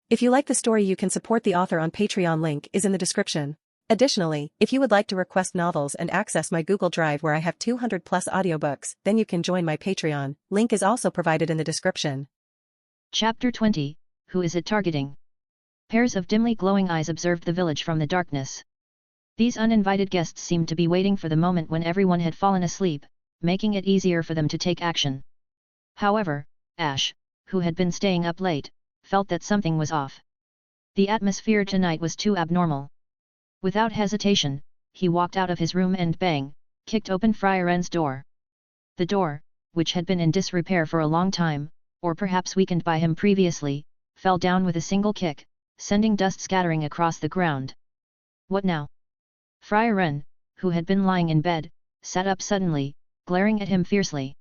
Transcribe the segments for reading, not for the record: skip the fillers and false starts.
If you like the story, you can support the author on Patreon. Link is in the description. Additionally, if you would like to request novels and access my Google Drive where I have 200 plus audiobooks, then you can join my Patreon. Link is also provided in the description. Chapter 20, Who is it targeting? Pairs of dimly glowing eyes observed the village from the darkness. These uninvited guests seemed to be waiting for the moment when everyone had fallen asleep, making it easier for them to take action. However, Ash, who had been staying up late, felt that something was off. The atmosphere tonight was too abnormal. Without hesitation, he walked out of his room and bang, kicked open Frieren's door. The door, which had been in disrepair for a long time, or perhaps weakened by him previously, fell down with a single kick, sending dust scattering across the ground. What now? Frieren, who had been lying in bed, sat up suddenly, glaring at him fiercely.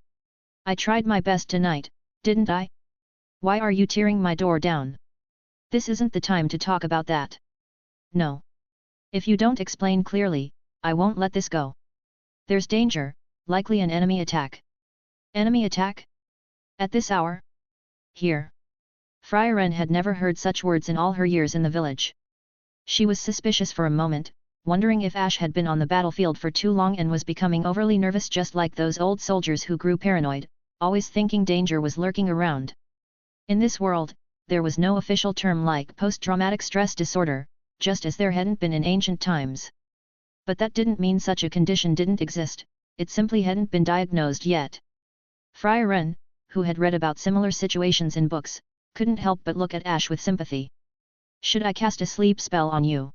I tried my best tonight, didn't I? Why are you tearing my door down? This isn't the time to talk about that. No. If you don't explain clearly, I won't let this go. There's danger, likely an enemy attack. Enemy attack? At this hour? Here. Frieren had never heard such words in all her years in the village. She was suspicious for a moment, wondering if Ash had been on the battlefield for too long and was becoming overly nervous, just like those old soldiers who grew paranoid, always thinking danger was lurking around. In this world, there was no official term like post-traumatic stress disorder, just as there hadn't been in ancient times. But that didn't mean such a condition didn't exist, it simply hadn't been diagnosed yet. Frieren, who had read about similar situations in books, couldn't help but look at Ash with sympathy. Should I cast a sleep spell on you?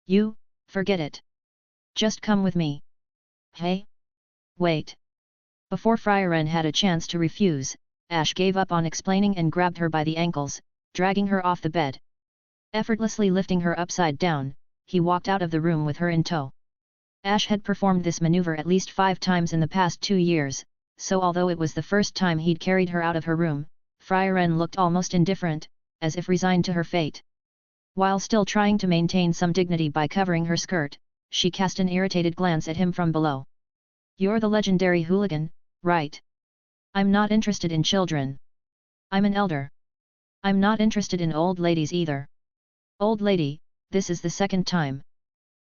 You, forget it. Just come with me. Hey? Wait. Before Frieren had a chance to refuse, Ash gave up on explaining and grabbed her by the ankles, dragging her off the bed. Effortlessly lifting her upside down, he walked out of the room with her in tow. Ash had performed this maneuver at least 5 times in the past 2 years, so although it was the first time he'd carried her out of her room, Frieren looked almost indifferent, as if resigned to her fate. While still trying to maintain some dignity by covering her skirt, she cast an irritated glance at him from below. You're the legendary hooligan, right? I'm not interested in children. I'm an elder. I'm not interested in old ladies either. Old lady, this is the second time.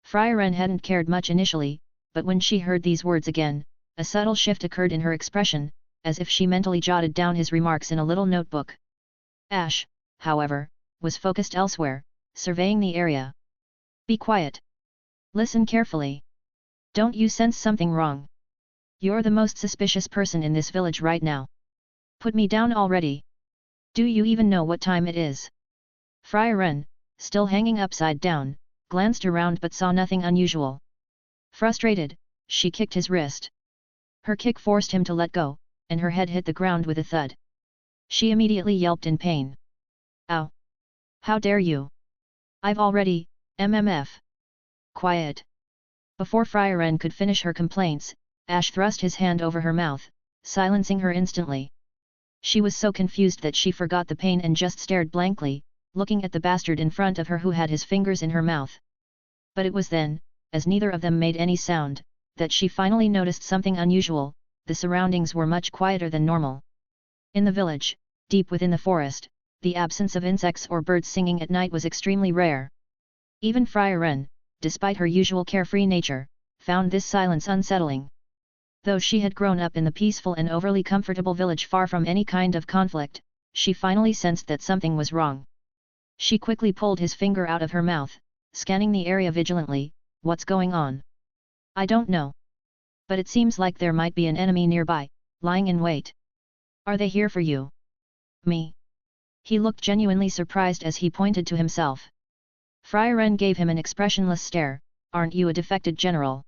Frieren hadn't cared much initially, but when she heard these words again, a subtle shift occurred in her expression, as if she mentally jotted down his remarks in a little notebook. Ash, however, was focused elsewhere, surveying the area. Be quiet. Listen carefully. Don't you sense something wrong? You're the most suspicious person in this village right now. Put me down already. Do you even know what time it is? Frieren, still hanging upside down, glanced around but saw nothing unusual. Frustrated, she kicked his wrist. Her kick forced him to let go, and her head hit the ground with a thud. She immediately yelped in pain. Ow! How dare you! I've already, MMF. Quiet. Before Frieren could finish her complaints, Ash thrust his hand over her mouth, silencing her instantly. She was so confused that she forgot the pain and just stared blankly, looking at the bastard in front of her who had his fingers in her mouth. But it was then, as neither of them made any sound, that she finally noticed something unusual. The surroundings were much quieter than normal. In the village, deep within the forest, the absence of insects or birds singing at night was extremely rare. Even Frieren, despite her usual carefree nature, found this silence unsettling. Though she had grown up in the peaceful and overly comfortable village far from any kind of conflict, she finally sensed that something was wrong. She quickly pulled his finger out of her mouth, scanning the area vigilantly. What's going on? I don't know. But it seems like there might be an enemy nearby, lying in wait. Are they here for you? Me? He looked genuinely surprised as he pointed to himself. Frieren gave him an expressionless stare. Aren't you a defected general?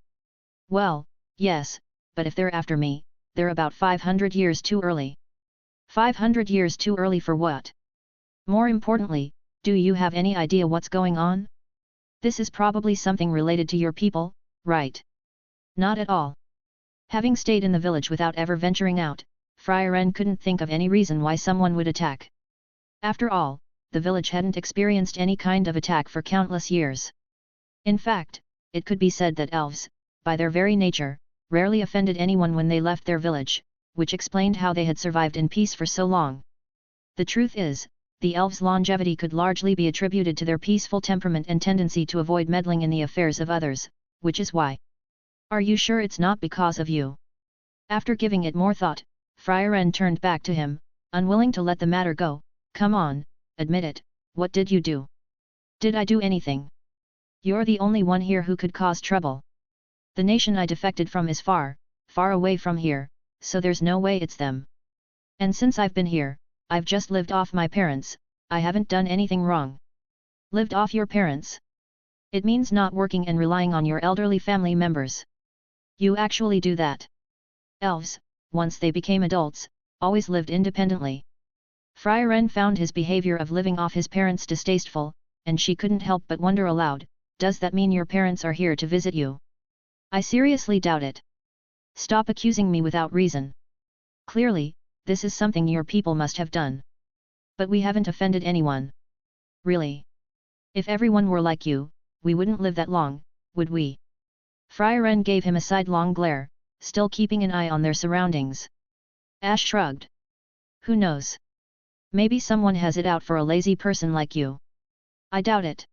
Well, yes, but if they're after me, they're about 500 years too early. 500 years too early for what? More importantly, do you have any idea what's going on? This is probably something related to your people, right? Not at all. Having stayed in the village without ever venturing out, Frieren couldn't think of any reason why someone would attack. After all, the village hadn't experienced any kind of attack for countless years. In fact, it could be said that elves, by their very nature, rarely offended anyone when they left their village, which explained how they had survived in peace for so long. The truth is, the elves' longevity could largely be attributed to their peaceful temperament and tendency to avoid meddling in the affairs of others, which is why. Are you sure it's not because of you? After giving it more thought, Frieren turned back to him, unwilling to let the matter go. Come on, admit it, what did you do? Did I do anything? You're the only one here who could cause trouble. The nation I defected from is far, far away from here, so there's no way it's them. And since I've been here, I've just lived off my parents. I haven't done anything wrong. Lived off your parents? It means not working and relying on your elderly family members. You actually do that. Elves, once they became adults, always lived independently. Frieren found his behavior of living off his parents distasteful, and she couldn't help but wonder aloud, does that mean your parents are here to visit you? I seriously doubt it. Stop accusing me without reason. Clearly, this is something your people must have done. But we haven't offended anyone. Really? If everyone were like you, we wouldn't live that long, would we? Frieren gave him a sidelong glare, still keeping an eye on their surroundings. Ash shrugged. Who knows? Maybe someone has it out for a lazy person like you. I doubt it.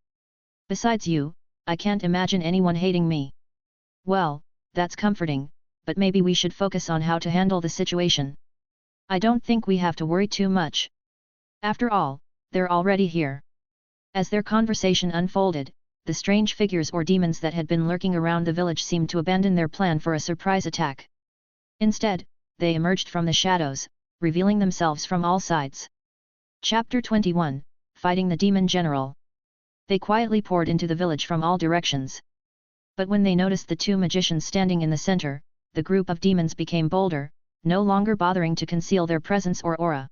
Besides you, I can't imagine anyone hating me. Well, that's comforting, but maybe we should focus on how to handle the situation. I don't think we have to worry too much. After all, they're already here. As their conversation unfolded, the strange figures or demons that had been lurking around the village seemed to abandon their plan for a surprise attack. Instead, they emerged from the shadows, revealing themselves from all sides. Chapter 21, Fighting the Demon General. They quietly poured into the village from all directions. But when they noticed the two magicians standing in the center, the group of demons became bolder, no longer bothering to conceal their presence or aura.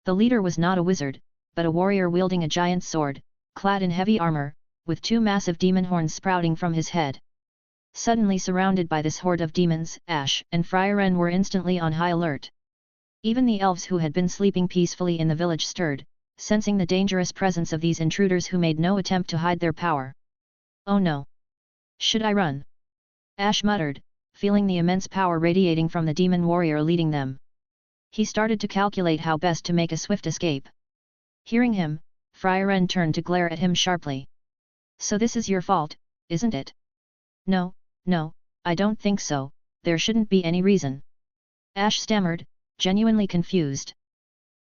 The leader was not a wizard, but a warrior wielding a giant sword, clad in heavy armor, with two massive demon horns sprouting from his head. Suddenly surrounded by this horde of demons, Ash and Frieren were instantly on high alert. Even the elves who had been sleeping peacefully in the village stirred, sensing the dangerous presence of these intruders who made no attempt to hide their power. Oh no! Should I run? Ash muttered, feeling the immense power radiating from the demon warrior leading them. He started to calculate how best to make a swift escape. Hearing him, Frieren turned to glare at him sharply. So this is your fault, isn't it? No, I don't think so, there shouldn't be any reason. Ash stammered, genuinely confused.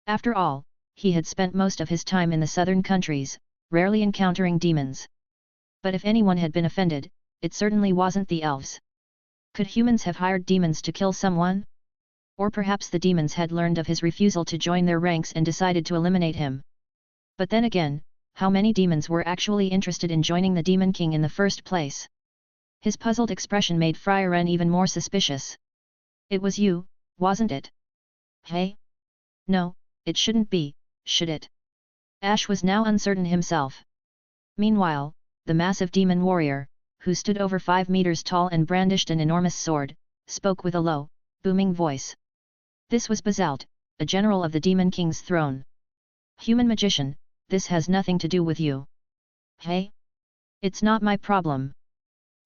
After all, he had spent most of his time in the southern countries, rarely encountering demons. But if anyone had been offended, it certainly wasn't the elves. Could humans have hired demons to kill someone? Or perhaps the demons had learned of his refusal to join their ranks and decided to eliminate him. But then again, how many demons were actually interested in joining the Demon King in the first place? His puzzled expression made Frieren even more suspicious. It was you, wasn't it? Hey? No, it shouldn't be, should it? Ash was now uncertain himself. Meanwhile, the massive demon warrior, who stood over 5 meters tall and brandished an enormous sword, spoke with a low, booming voice. This was Basalt, a general of the Demon King's throne. Human magician, this has nothing to do with you. Hey? It's not my problem.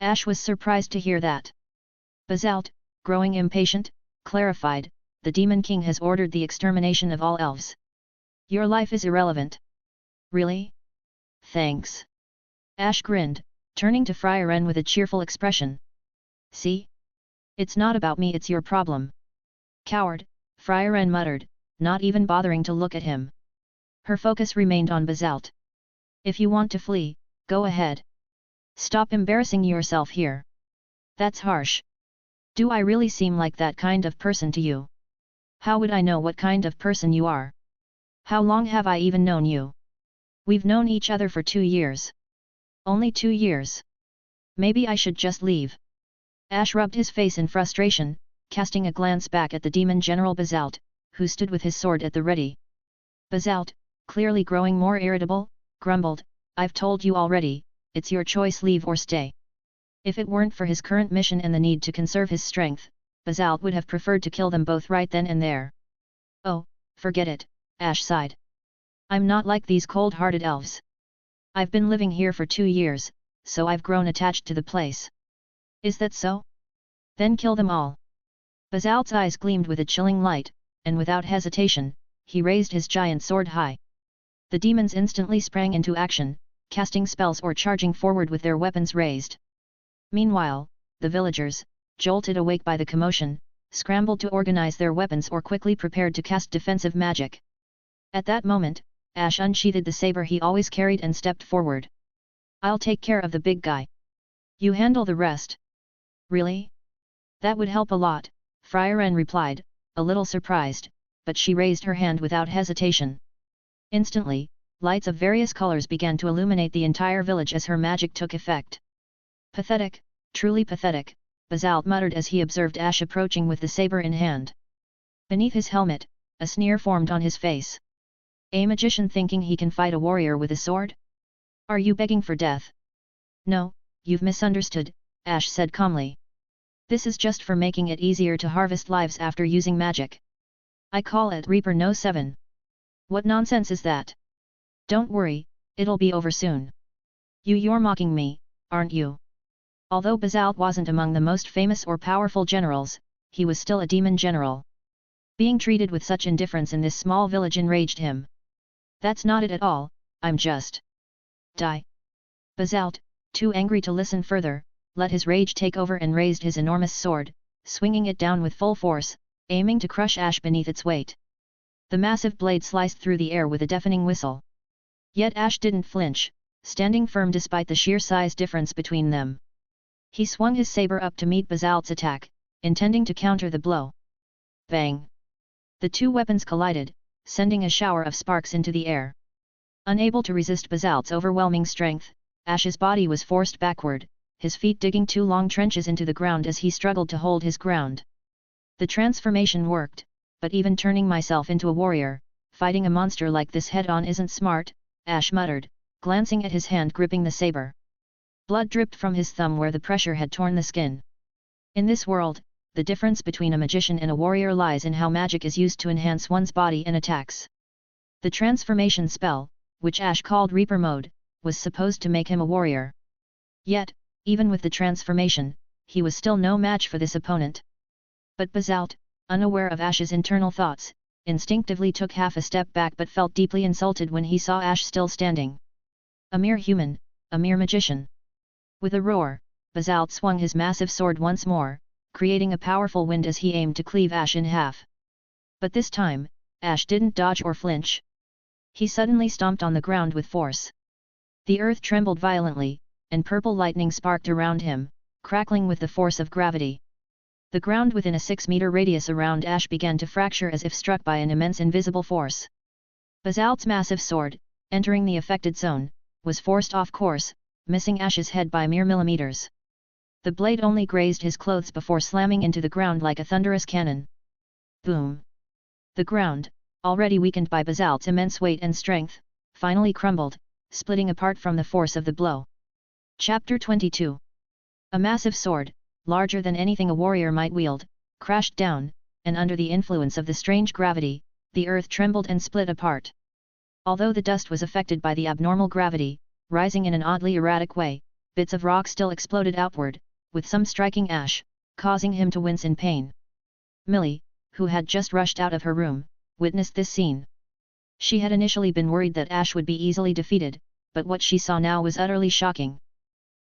Ash was surprised to hear that. Basalt, growing impatient, clarified, the Demon King has ordered the extermination of all elves. Your life is irrelevant. Really? Thanks. Ash grinned, turning to Frieren with a cheerful expression. See? It's not about me, it's your problem. Coward, Frieren muttered, not even bothering to look at him. Her focus remained on Basalt. If you want to flee, go ahead. Stop embarrassing yourself here. That's harsh. Do I really seem like that kind of person to you? How would I know what kind of person you are? How long have I even known you? We've known each other for 2 years. Only 2 years. Maybe I should just leave. Ash rubbed his face in frustration, casting a glance back at the demon general Basalt, who stood with his sword at the ready. Basalt, clearly growing more irritable, grumbled, I've told you already, it's your choice, leave or stay. If it weren't for his current mission and the need to conserve his strength, Basalt would have preferred to kill them both right then and there. Oh, forget it, Ash sighed. I'm not like these cold-hearted elves. I've been living here for 2 years, so I've grown attached to the place. Is that so? Then kill them all. Basalt's eyes gleamed with a chilling light, and without hesitation, he raised his giant sword high. The demons instantly sprang into action, casting spells or charging forward with their weapons raised. Meanwhile, the villagers, jolted awake by the commotion, scrambled to organize their weapons or quickly prepared to cast defensive magic. At that moment, Ash unsheathed the saber he always carried and stepped forward. "I'll take care of the big guy. You handle the rest." "Really? That would help a lot," Frieren replied, a little surprised, but she raised her hand without hesitation. Instantly, lights of various colors began to illuminate the entire village as her magic took effect. "Pathetic, truly pathetic," Basalt muttered as he observed Ash approaching with the saber in hand. Beneath his helmet, a sneer formed on his face. "A magician thinking he can fight a warrior with a sword? Are you begging for death?" "No, you've misunderstood," Ash said calmly. "This is just for making it easier to harvest lives after using magic. I call it Reaper No. 7. What nonsense is that? Don't worry, it'll be over soon." You're mocking me, aren't you?" Although Basalt wasn't among the most famous or powerful generals, he was still a demon general. Being treated with such indifference in this small village enraged him. "That's not it at all, I'm just..." "Die!" Basalt, too angry to listen further, let his rage take over and raised his enormous sword, swinging it down with full force, aiming to crush Ash beneath its weight. The massive blade sliced through the air with a deafening whistle. Yet Ash didn't flinch, standing firm despite the sheer size difference between them. He swung his saber up to meet Basalt's attack, intending to counter the blow. Bang! The two weapons collided, sending a shower of sparks into the air. Unable to resist Basalt's overwhelming strength, Ash's body was forced backward, his feet digging two long trenches into the ground as he struggled to hold his ground. "The transformation worked, but even turning myself into a warrior, fighting a monster like this head-on isn't smart," Ash muttered, glancing at his hand gripping the saber. Blood dripped from his thumb where the pressure had torn the skin. In this world, the difference between a magician and a warrior lies in how magic is used to enhance one's body and attacks. The transformation spell, which Ash called Reaper Mode, was supposed to make him a warrior. Yet, even with the transformation, he was still no match for this opponent. But Basalt, unaware of Ash's internal thoughts, instinctively took half a step back but felt deeply insulted when he saw Ash still standing. A mere human, a mere magician. With a roar, Basalt swung his massive sword once more, creating a powerful wind as he aimed to cleave Ash in half. But this time, Ash didn't dodge or flinch. He suddenly stomped on the ground with force. The earth trembled violently, and purple lightning sparked around him, crackling with the force of gravity. The ground within a 6-meter radius around Ash began to fracture as if struck by an immense invisible force. Basalt's massive sword, entering the affected zone, was forced off course, missing Ash's head by mere millimeters. The blade only grazed his clothes before slamming into the ground like a thunderous cannon. Boom! The ground, already weakened by Basalt's immense weight and strength, finally crumbled, splitting apart from the force of the blow. Chapter 22. A massive sword, larger than anything a warrior might wield, crashed down, and under the influence of the strange gravity, the earth trembled and split apart. Although the dust was affected by the abnormal gravity, rising in an oddly erratic way, bits of rock still exploded outward, with some striking Ash, causing him to wince in pain. Millie, who had just rushed out of her room, witnessed this scene. She had initially been worried that Ash would be easily defeated, but what she saw now was utterly shocking.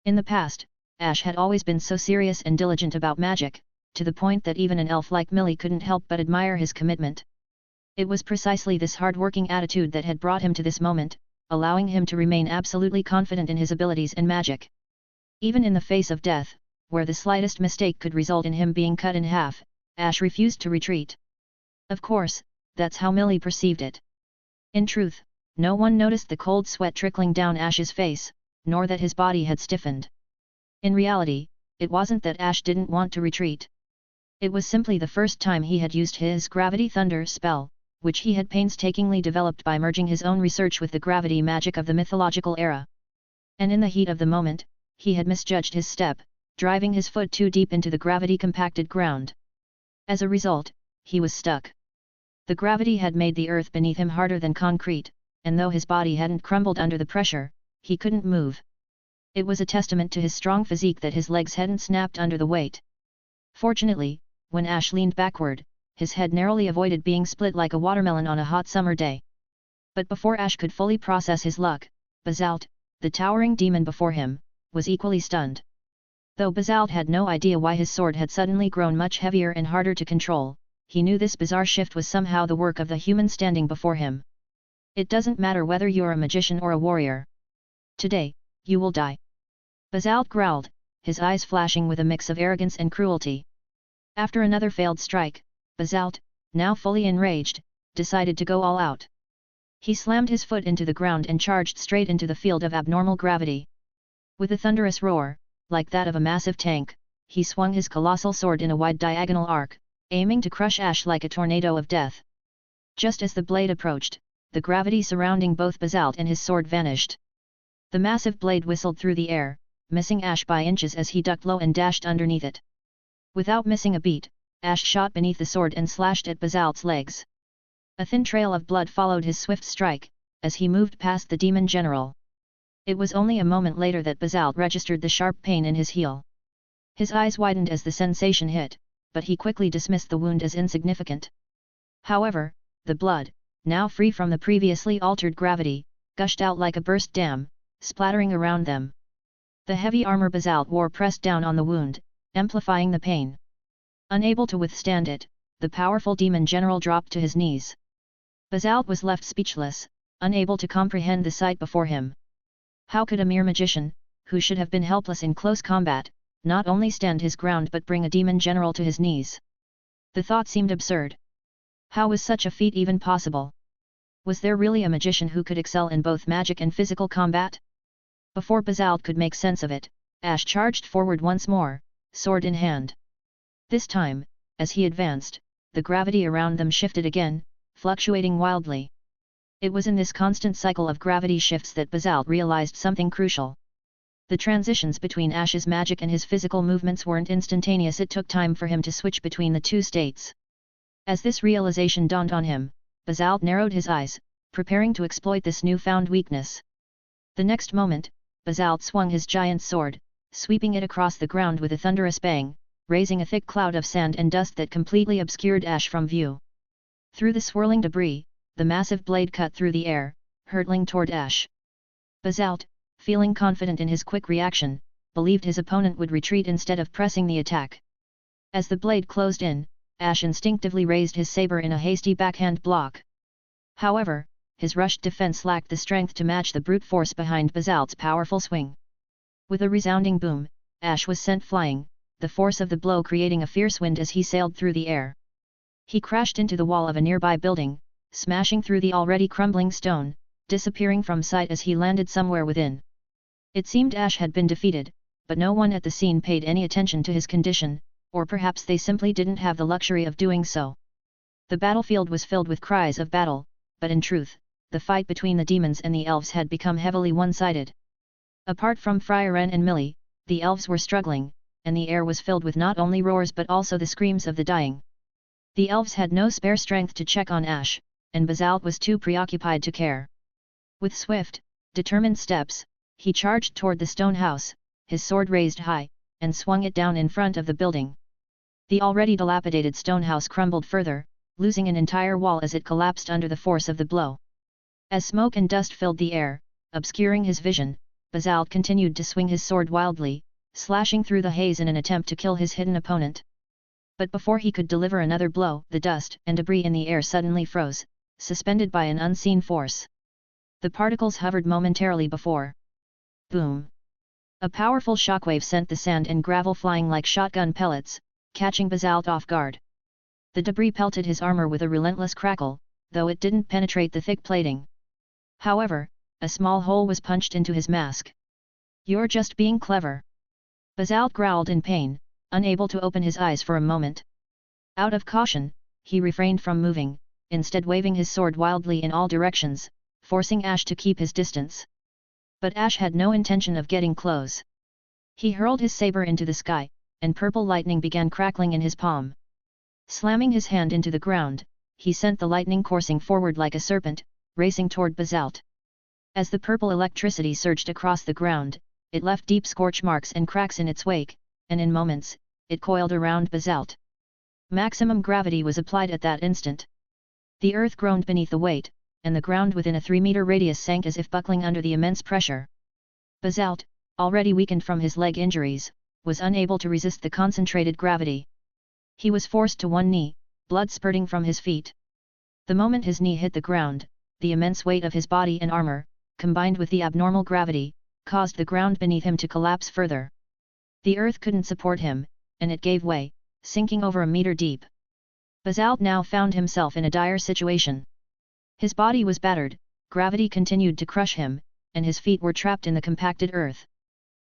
In the past, Ash had always been so serious and diligent about magic, to the point that even an elf like Millie couldn't help but admire his commitment. It was precisely this hard-working attitude that had brought him to this moment, allowing him to remain absolutely confident in his abilities and magic. Even in the face of death, where the slightest mistake could result in him being cut in half, Ash refused to retreat. Of course, that's how Millie perceived it. In truth, no one noticed the cold sweat trickling down Ash's face, nor that his body had stiffened. In reality, it wasn't that Ash didn't want to retreat. It was simply the first time he had used his Gravity Thunder spell, which he had painstakingly developed by merging his own research with the gravity magic of the mythological era. And in the heat of the moment, he had misjudged his step, driving his foot too deep into the gravity-compacted ground. As a result, he was stuck. The gravity had made the earth beneath him harder than concrete, and though his body hadn't crumbled under the pressure, he couldn't move. It was a testament to his strong physique that his legs hadn't snapped under the weight. Fortunately, when Ash leaned backward, his head narrowly avoided being split like a watermelon on a hot summer day. But before Ash could fully process his luck, Basalt, the towering demon before him, was equally stunned. Though Basalt had no idea why his sword had suddenly grown much heavier and harder to control, he knew this bizarre shift was somehow the work of the human standing before him. It doesn't matter whether you're a magician or a warrior. Today, you will die. Basalt growled, his eyes flashing with a mix of arrogance and cruelty. After another failed strike, Basalt, now fully enraged, decided to go all out. He slammed his foot into the ground and charged straight into the field of abnormal gravity. With a thunderous roar, like that of a massive tank, he swung his colossal sword in a wide diagonal arc, aiming to crush Ash like a tornado of death. Just as the blade approached, the gravity surrounding both Basalt and his sword vanished. The massive blade whistled through the air, missing Ash by inches as he ducked low and dashed underneath it. Without missing a beat, Ash shot beneath the sword and slashed at Basalt's legs. A thin trail of blood followed his swift strike, as he moved past the demon general. It was only a moment later that Basalt registered the sharp pain in his heel. His eyes widened as the sensation hit, but he quickly dismissed the wound as insignificant. However, the blood, now free from the previously altered gravity, gushed out like a burst dam, splattering around them. The heavy armor Basalt wore pressed down on the wound, amplifying the pain. Unable to withstand it, the powerful demon general dropped to his knees. Basalt was left speechless, unable to comprehend the sight before him. How could a mere magician, who should have been helpless in close combat, not only stand his ground but bring a demon general to his knees? The thought seemed absurd. How was such a feat even possible? Was there really a magician who could excel in both magic and physical combat? Before Basalt could make sense of it, Ash charged forward once more, sword in hand. This time, as he advanced, the gravity around them shifted again, fluctuating wildly. It was in this constant cycle of gravity shifts that Basalt realized something crucial. The transitions between Ash's magic and his physical movements weren't instantaneous. It took time for him to switch between the two states. As this realization dawned on him, Basalt narrowed his eyes, preparing to exploit this newfound weakness. The next moment, Basalt swung his giant sword, sweeping it across the ground with a thunderous bang, raising a thick cloud of sand and dust that completely obscured Ash from view. Through the swirling debris, the massive blade cut through the air, hurtling toward Ash. Basalt, feeling confident in his quick reaction, believed his opponent would retreat instead of pressing the attack. As the blade closed in, Ash instinctively raised his saber in a hasty backhand block. However, his rushed defense lacked the strength to match the brute force behind Basalt's powerful swing. With a resounding boom, Ash was sent flying, the force of the blow creating a fierce wind as he sailed through the air. He crashed into the wall of a nearby building, smashing through the already crumbling stone, disappearing from sight as he landed somewhere within. It seemed Ash had been defeated, but no one at the scene paid any attention to his condition, or perhaps they simply didn't have the luxury of doing so. The battlefield was filled with cries of battle, but in truth, the fight between the demons and the elves had become heavily one-sided. Apart from Frieren and Millie, the elves were struggling, and the air was filled with not only roars but also the screams of the dying. The elves had no spare strength to check on Ash, and Basalt was too preoccupied to care. With swift, determined steps, he charged toward the stone house, his sword raised high, and swung it down in front of the building. The already dilapidated stone house crumbled further, losing an entire wall as it collapsed under the force of the blow. As smoke and dust filled the air, obscuring his vision, Basalt continued to swing his sword wildly, slashing through the haze in an attempt to kill his hidden opponent. But before he could deliver another blow, the dust and debris in the air suddenly froze, suspended by an unseen force. The particles hovered momentarily before. Boom! A powerful shockwave sent the sand and gravel flying like shotgun pellets, catching Basalt off guard. The debris pelted his armor with a relentless crackle, though it didn't penetrate the thick plating. However, a small hole was punched into his mask. "You're just being clever." Basalt growled in pain, unable to open his eyes for a moment. Out of caution, he refrained from moving, instead waving his sword wildly in all directions, forcing Ash to keep his distance. But Ash had no intention of getting close. He hurled his saber into the sky, and purple lightning began crackling in his palm. Slamming his hand into the ground, he sent the lightning coursing forward like a serpent, racing toward Basalt. As the purple electricity surged across the ground, it left deep scorch marks and cracks in its wake, and in moments, it coiled around Basalt. Maximum gravity was applied at that instant. The earth groaned beneath the weight, and the ground within a 3-meter radius sank as if buckling under the immense pressure. Basalt, already weakened from his leg injuries, was unable to resist the concentrated gravity. He was forced to one knee, blood spurting from his feet. The moment his knee hit the ground, the immense weight of his body and armor, combined with the abnormal gravity, caused the ground beneath him to collapse further. The earth couldn't support him, and it gave way, sinking over a meter deep. Basalt now found himself in a dire situation. His body was battered, gravity continued to crush him, and his feet were trapped in the compacted earth.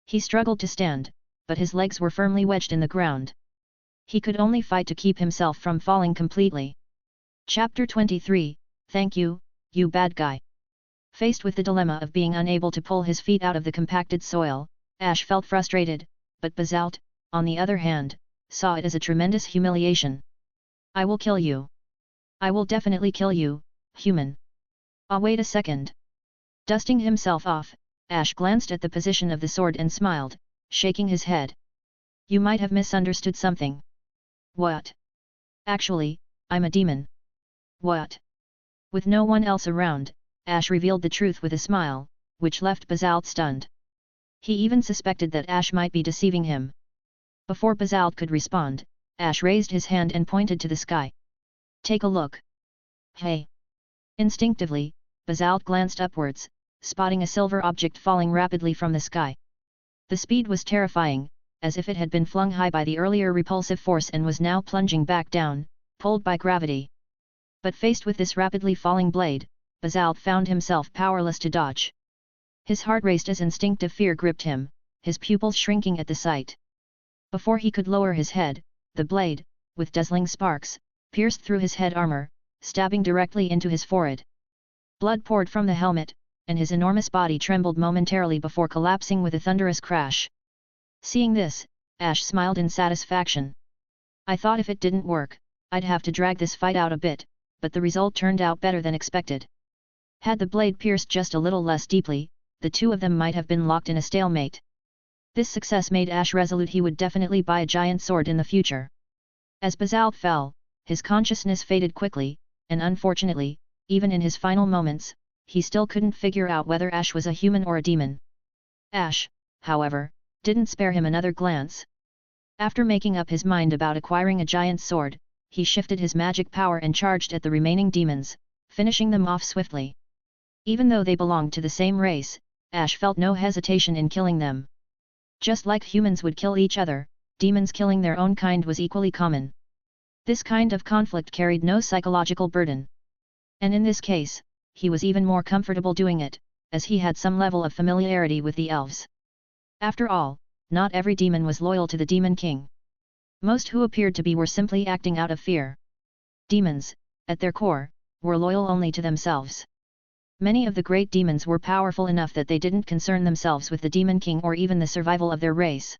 He struggled to stand, but his legs were firmly wedged in the ground. He could only fight to keep himself from falling completely. Chapter 23, Thank you, you bad guy. Faced with the dilemma of being unable to pull his feet out of the compacted soil, Ash felt frustrated, but Basalt, on the other hand, saw it as a tremendous humiliation. I will kill you. I will definitely kill you, human. Ah, wait a second. Dusting himself off, Ash glanced at the position of the sword and smiled, shaking his head. You might have misunderstood something. What? Actually, I'm a demon. What? With no one else around, Ash revealed the truth with a smile, which left Basalt stunned. He even suspected that Ash might be deceiving him. Before Basalt could respond, Ash raised his hand and pointed to the sky. Take a look. Hey! Instinctively, Basalt glanced upwards, spotting a silver object falling rapidly from the sky. The speed was terrifying, as if it had been flung high by the earlier repulsive force and was now plunging back down, pulled by gravity. But faced with this rapidly falling blade, Basalt found himself powerless to dodge. His heart raced as instinctive fear gripped him, his pupils shrinking at the sight. Before he could lower his head, the blade, with dazzling sparks, pierced through his head armor, stabbing directly into his forehead. Blood poured from the helmet, and his enormous body trembled momentarily before collapsing with a thunderous crash. Seeing this, Ash smiled in satisfaction. I thought if it didn't work, I'd have to drag this fight out a bit, but the result turned out better than expected. Had the blade pierced just a little less deeply, the two of them might have been locked in a stalemate. This success made Ash resolute he would definitely buy a giant sword in the future. As Basalt fell, his consciousness faded quickly, and unfortunately, even in his final moments, he still couldn't figure out whether Ash was a human or a demon. Ash, however, didn't spare him another glance. After making up his mind about acquiring a giant sword, he shifted his magic power and charged at the remaining demons, finishing them off swiftly. Even though they belonged to the same race, Ash felt no hesitation in killing them. Just like humans would kill each other, demons killing their own kind was equally common. This kind of conflict carried no psychological burden. And in this case, he was even more comfortable doing it, as he had some level of familiarity with the elves. After all, not every demon was loyal to the Demon King. Most who appeared to be were simply acting out of fear. Demons, at their core, were loyal only to themselves. Many of the great demons were powerful enough that they didn't concern themselves with the Demon King or even the survival of their race.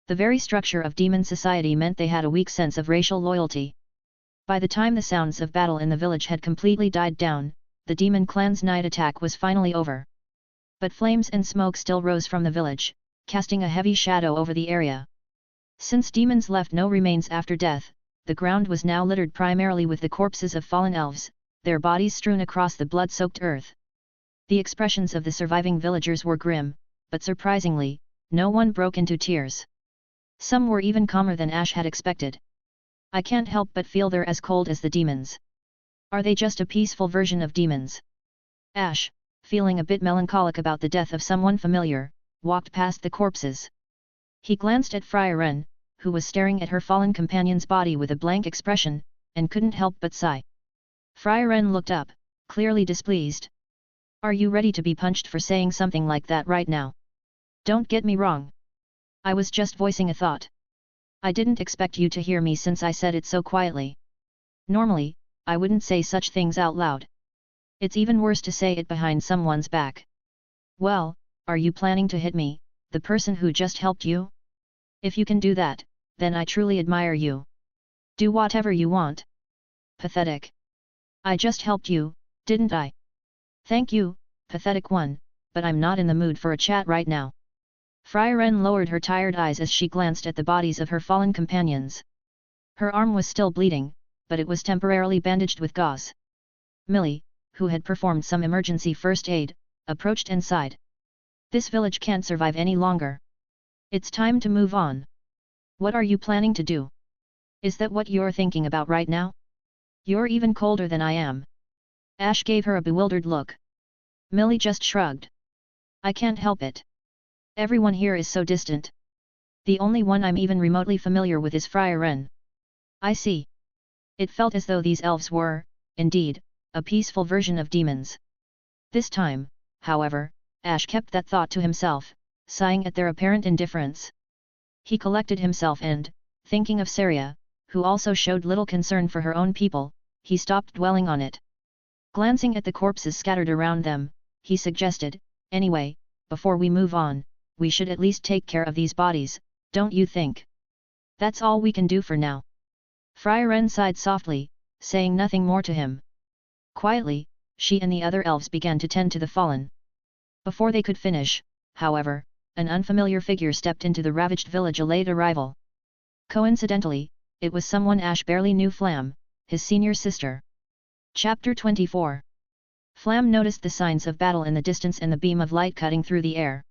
The very structure of demon society meant they had a weak sense of racial loyalty. By the time the sounds of battle in the village had completely died down, the demon clan's night attack was finally over. But flames and smoke still rose from the village, casting a heavy shadow over the area. Since demons left no remains after death, the ground was now littered primarily with the corpses of fallen elves, their bodies strewn across the blood-soaked earth. The expressions of the surviving villagers were grim, but surprisingly, no one broke into tears. Some were even calmer than Ash had expected. I can't help but feel they're as cold as the demons. Are they just a peaceful version of demons? Ash, feeling a bit melancholic about the death of someone familiar, walked past the corpses. He glanced at Frieren, who was staring at her fallen companion's body with a blank expression, and couldn't help but sigh. Frieren looked up, clearly displeased. Are you ready to be punched for saying something like that right now? Don't get me wrong. I was just voicing a thought. I didn't expect you to hear me since I said it so quietly. Normally, I wouldn't say such things out loud. It's even worse to say it behind someone's back. Well, are you planning to hit me, the person who just helped you? If you can do that, then I truly admire you. Do whatever you want. Pathetic. I just helped you, didn't I? Thank you, pathetic one, but I'm not in the mood for a chat right now. Frieren lowered her tired eyes as she glanced at the bodies of her fallen companions. Her arm was still bleeding, but it was temporarily bandaged with gauze. Millie, who had performed some emergency first aid, approached and sighed. This village can't survive any longer. It's time to move on. What are you planning to do? Is that what you're thinking about right now? You're even colder than I am. Ash gave her a bewildered look. Millie just shrugged. I can't help it. Everyone here is so distant. The only one I'm even remotely familiar with is Frieren. I see. It felt as though these elves were, indeed, a peaceful version of demons. This time, however, Ash kept that thought to himself, sighing at their apparent indifference. He collected himself and, thinking of Serie, who also showed little concern for her own people, he stopped dwelling on it. Glancing at the corpses scattered around them, he suggested, anyway, before we move on, we should at least take care of these bodies, don't you think? That's all we can do for now. Frieren sighed softly, saying nothing more to him. Quietly, she and the other elves began to tend to the fallen. Before they could finish, however, an unfamiliar figure stepped into the ravaged village a late arrival. Coincidentally, it was someone Ash barely knew: Flamme, his senior sister. Chapter 24. Flamme noticed the signs of battle in the distance and the beam of light cutting through the air.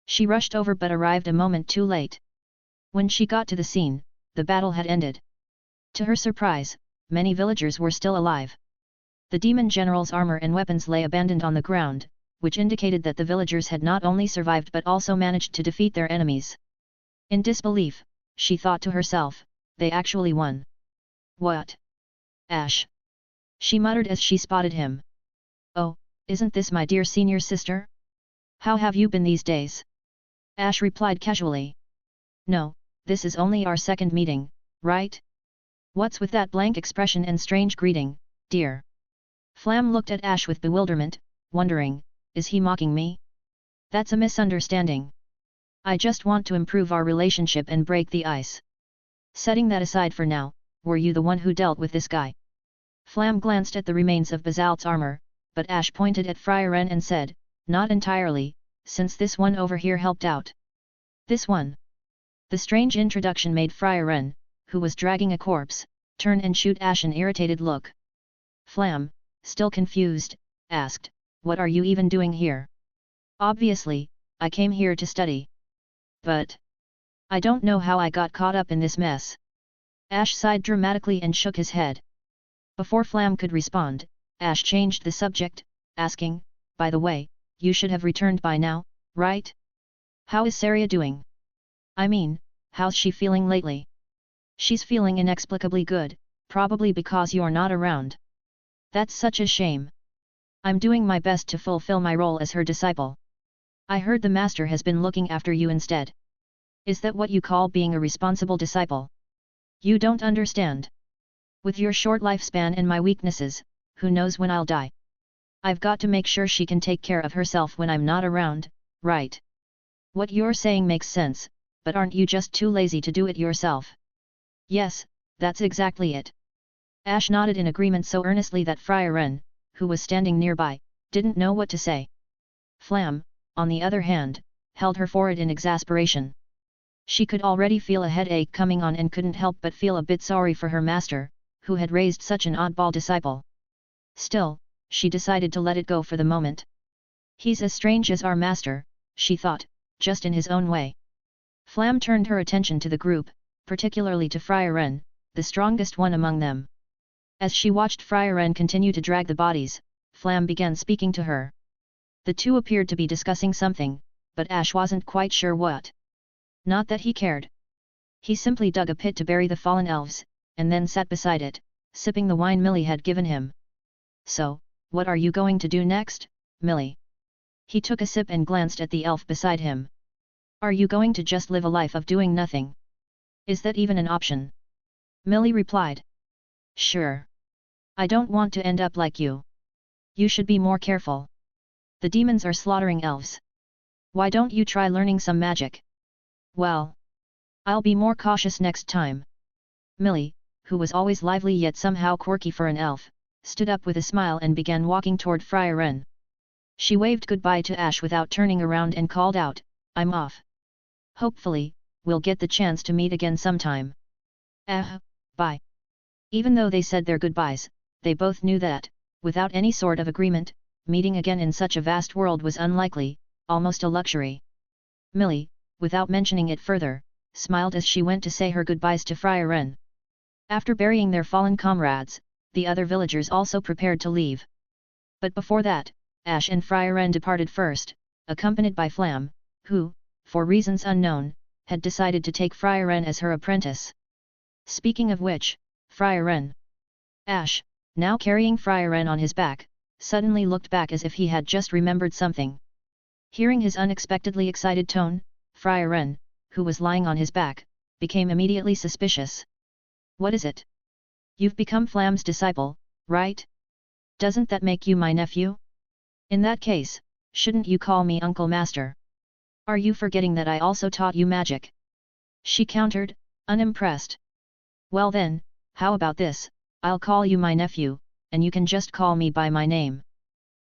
She rushed over but arrived a moment too late. When she got to the scene, the battle had ended. To her surprise, many villagers were still alive. The demon general's armor and weapons lay abandoned on the ground, which indicated that the villagers had not only survived but also managed to defeat their enemies. In disbelief, she thought to herself, they actually won. What? Ash? She muttered as she spotted him. Oh, isn't this my dear senior sister? How have you been these days? Ash replied casually. No, this is only our second meeting, right? What's with that blank expression and strange greeting, dear? Flamme looked at Ash with bewilderment, wondering, is he mocking me? That's a misunderstanding. I just want to improve our relationship and break the ice. Setting that aside for now, were you the one who dealt with this guy? Flamme glanced at the remains of Basalt's armor, but Ash pointed at Frieren and said, not entirely, since this one over here helped out. This one? The strange introduction made Frieren, who was dragging a corpse, turn and shoot Ash an irritated look. Flamme, still confused, asked, what are you even doing here? Obviously, I came here to study. But I don't know how I got caught up in this mess. Ash sighed dramatically and shook his head. Before Flamme could respond, Ash changed the subject, asking, by the way, you should have returned by now, right? How is Serie doing? I mean, how's she feeling lately? She's feeling inexplicably good, probably because you're not around. That's such a shame. I'm doing my best to fulfill my role as her disciple. I heard the master has been looking after you instead. Is that what you call being a responsible disciple? You don't understand. With your short lifespan and my weaknesses, who knows when I'll die? I've got to make sure she can take care of herself when I'm not around, right? What you're saying makes sense, but aren't you just too lazy to do it yourself? Yes, that's exactly it. Ash nodded in agreement so earnestly that Frieren, who was standing nearby, didn't know what to say. Flamme, on the other hand, held her forehead in exasperation. She could already feel a headache coming on and couldn't help but feel a bit sorry for her master, who had raised such an oddball disciple. Still, she decided to let it go for the moment. He's as strange as our master, she thought, just in his own way. Flamme turned her attention to the group, particularly to Frieren, the strongest one among them. As she watched Frieren continue to drag the bodies, Flamme began speaking to her. The two appeared to be discussing something, but Ash wasn't quite sure what. Not that he cared. He simply dug a pit to bury the fallen elves, and then sat beside it, sipping the wine Millie had given him. So, what are you going to do next, Millie? He took a sip and glanced at the elf beside him. Are you going to just live a life of doing nothing? Is that even an option? Millie replied. Sure. I don't want to end up like you. You should be more careful. The demons are slaughtering elves. Why don't you try learning some magic? Well, I'll be more cautious next time. Millie, who was always lively yet somehow quirky for an elf, stood up with a smile and began walking toward Frieren. She waved goodbye to Ash without turning around and called out, I'm off. Hopefully, we'll get the chance to meet again sometime. Bye. Even though they said their goodbyes, they both knew that, without any sort of agreement, meeting again in such a vast world was unlikely, almost a luxury. Millie, without mentioning it further, smiled as she went to say her goodbyes to Frieren. After burying their fallen comrades, the other villagers also prepared to leave. But before that, Ash and Frieren departed first, accompanied by Flamme, who, for reasons unknown, had decided to take Frieren as her apprentice. Speaking of which, Frieren. Ash, now carrying Frieren on his back, suddenly looked back as if he had just remembered something. Hearing his unexpectedly excited tone, Frieren, who was lying on his back, became immediately suspicious. What is it? You've become Flamme's disciple, right? Doesn't that make you my nephew? In that case, shouldn't you call me Uncle Master? Are you forgetting that I also taught you magic? She countered, unimpressed. Well then, how about this, I'll call you my nephew, and you can just call me by my name.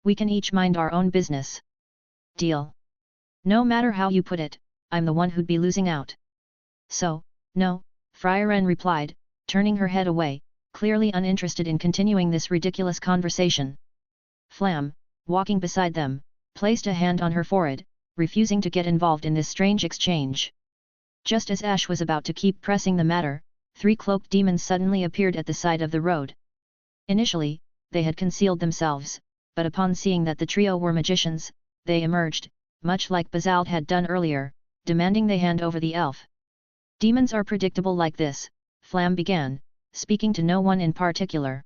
We can each mind our own business. Deal? No matter how you put it, I'm the one who'd be losing out. So, no, Frieren replied, turning her head away, clearly uninterested in continuing this ridiculous conversation. Flamme, walking beside them, placed a hand on her forehead, refusing to get involved in this strange exchange. Just as Ash was about to keep pressing the matter, 3 cloaked demons suddenly appeared at the side of the road. Initially, they had concealed themselves, but upon seeing that the trio were magicians, they emerged, much like Basalt had done earlier, demanding they hand over the elf. Demons are predictable like this, Flamme began, speaking to no one in particular.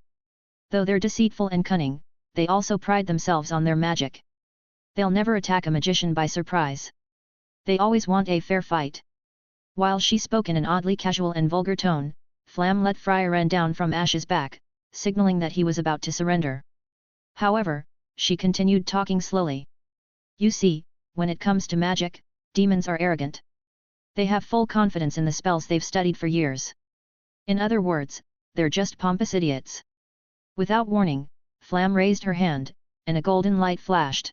Though they're deceitful and cunning, they also pride themselves on their magic. They'll never attack a magician by surprise. They always want a fair fight. While she spoke in an oddly casual and vulgar tone, Flamme let Frieren down from Ash's back, signaling that he was about to surrender. However, she continued talking slowly. You see, when it comes to magic, demons are arrogant. They have full confidence in the spells they've studied for years. In other words, they're just pompous idiots. Without warning, Flamme raised her hand, and a golden light flashed.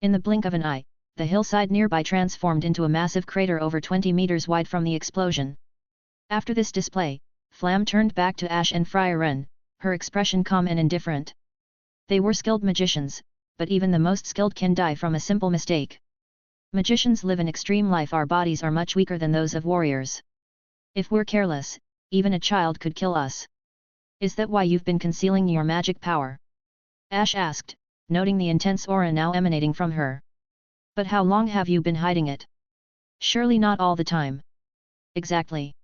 In the blink of an eye, the hillside nearby transformed into a massive crater over 20 meters wide from the explosion. After this display, Flamme turned back to Ash and Frieren, her expression calm and indifferent. They were skilled magicians, but even the most skilled can die from a simple mistake. Magicians live an extreme life. Our bodies are much weaker than those of warriors. If we're careless, even a child could kill us. Is that why you've been concealing your magic power? Ash asked, noting the intense aura now emanating from her. But how long have you been hiding it? Surely not all the time. Exactly.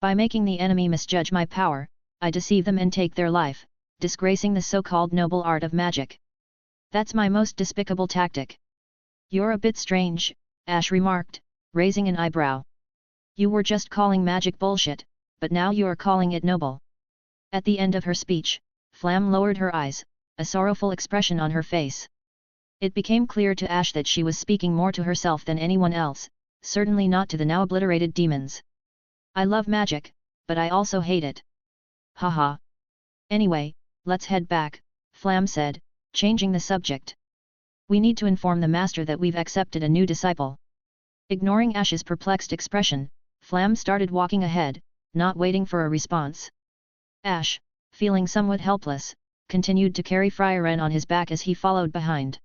By making the enemy misjudge my power, I deceive them and take their life, disgracing the so-called noble art of magic. That's my most despicable tactic. You're a bit strange, Ash remarked, raising an eyebrow. You were just calling magic bullshit, but now you're calling it noble. At the end of her speech, Flamme lowered her eyes, a sorrowful expression on her face. It became clear to Ash that she was speaking more to herself than anyone else, certainly not to the now obliterated demons. I love magic, but I also hate it. Haha. Anyway, let's head back, Flamme said, changing the subject. We need to inform the master that we've accepted a new disciple. Ignoring Ash's perplexed expression, Flamme started walking ahead, not waiting for a response. Ash, feeling somewhat helpless, continued to carry Frieren on his back as he followed behind.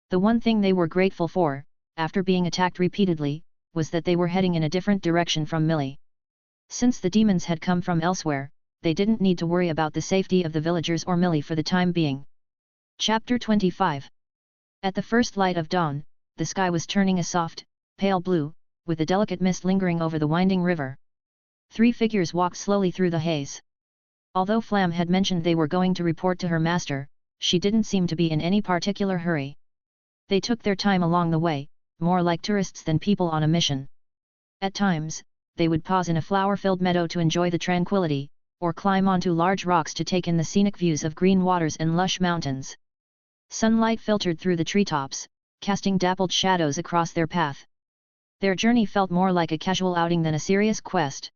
The one thing they were grateful for, after being attacked repeatedly, was that they were heading in a different direction from Millie. Since the demons had come from elsewhere, they didn't need to worry about the safety of the villagers or Millie for the time being. Chapter 25. At the first light of dawn, the sky was turning a soft, pale blue, with a delicate mist lingering over the winding river. 3 figures walked slowly through the haze. Although Flamme had mentioned they were going to report to her master, she didn't seem to be in any particular hurry. They took their time along the way, more like tourists than people on a mission. At times, they would pause in a flower-filled meadow to enjoy the tranquility, or climb onto large rocks to take in the scenic views of green waters and lush mountains. Sunlight filtered through the treetops, casting dappled shadows across their path. Their journey felt more like a casual outing than a serious quest.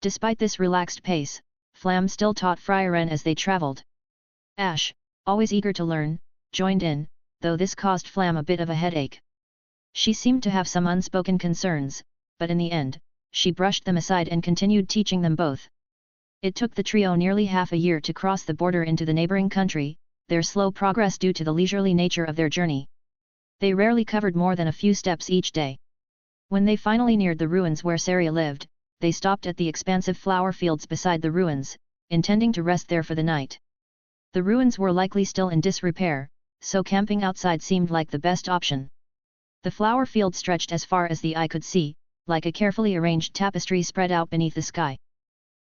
Despite this relaxed pace, Flamme still taught Frieren as they traveled. Ash, always eager to learn, joined in, though this caused Flamme a bit of a headache. She seemed to have some unspoken concerns, but in the end, she brushed them aside and continued teaching them both. It took the trio nearly half a year to cross the border into the neighboring country, their slow progress due to the leisurely nature of their journey. They rarely covered more than a few steps each day. When they finally neared the ruins where Serie lived, they stopped at the expansive flower fields beside the ruins, intending to rest there for the night. The ruins were likely still in disrepair, so camping outside seemed like the best option. The flower field stretched as far as the eye could see, like a carefully arranged tapestry spread out beneath the sky.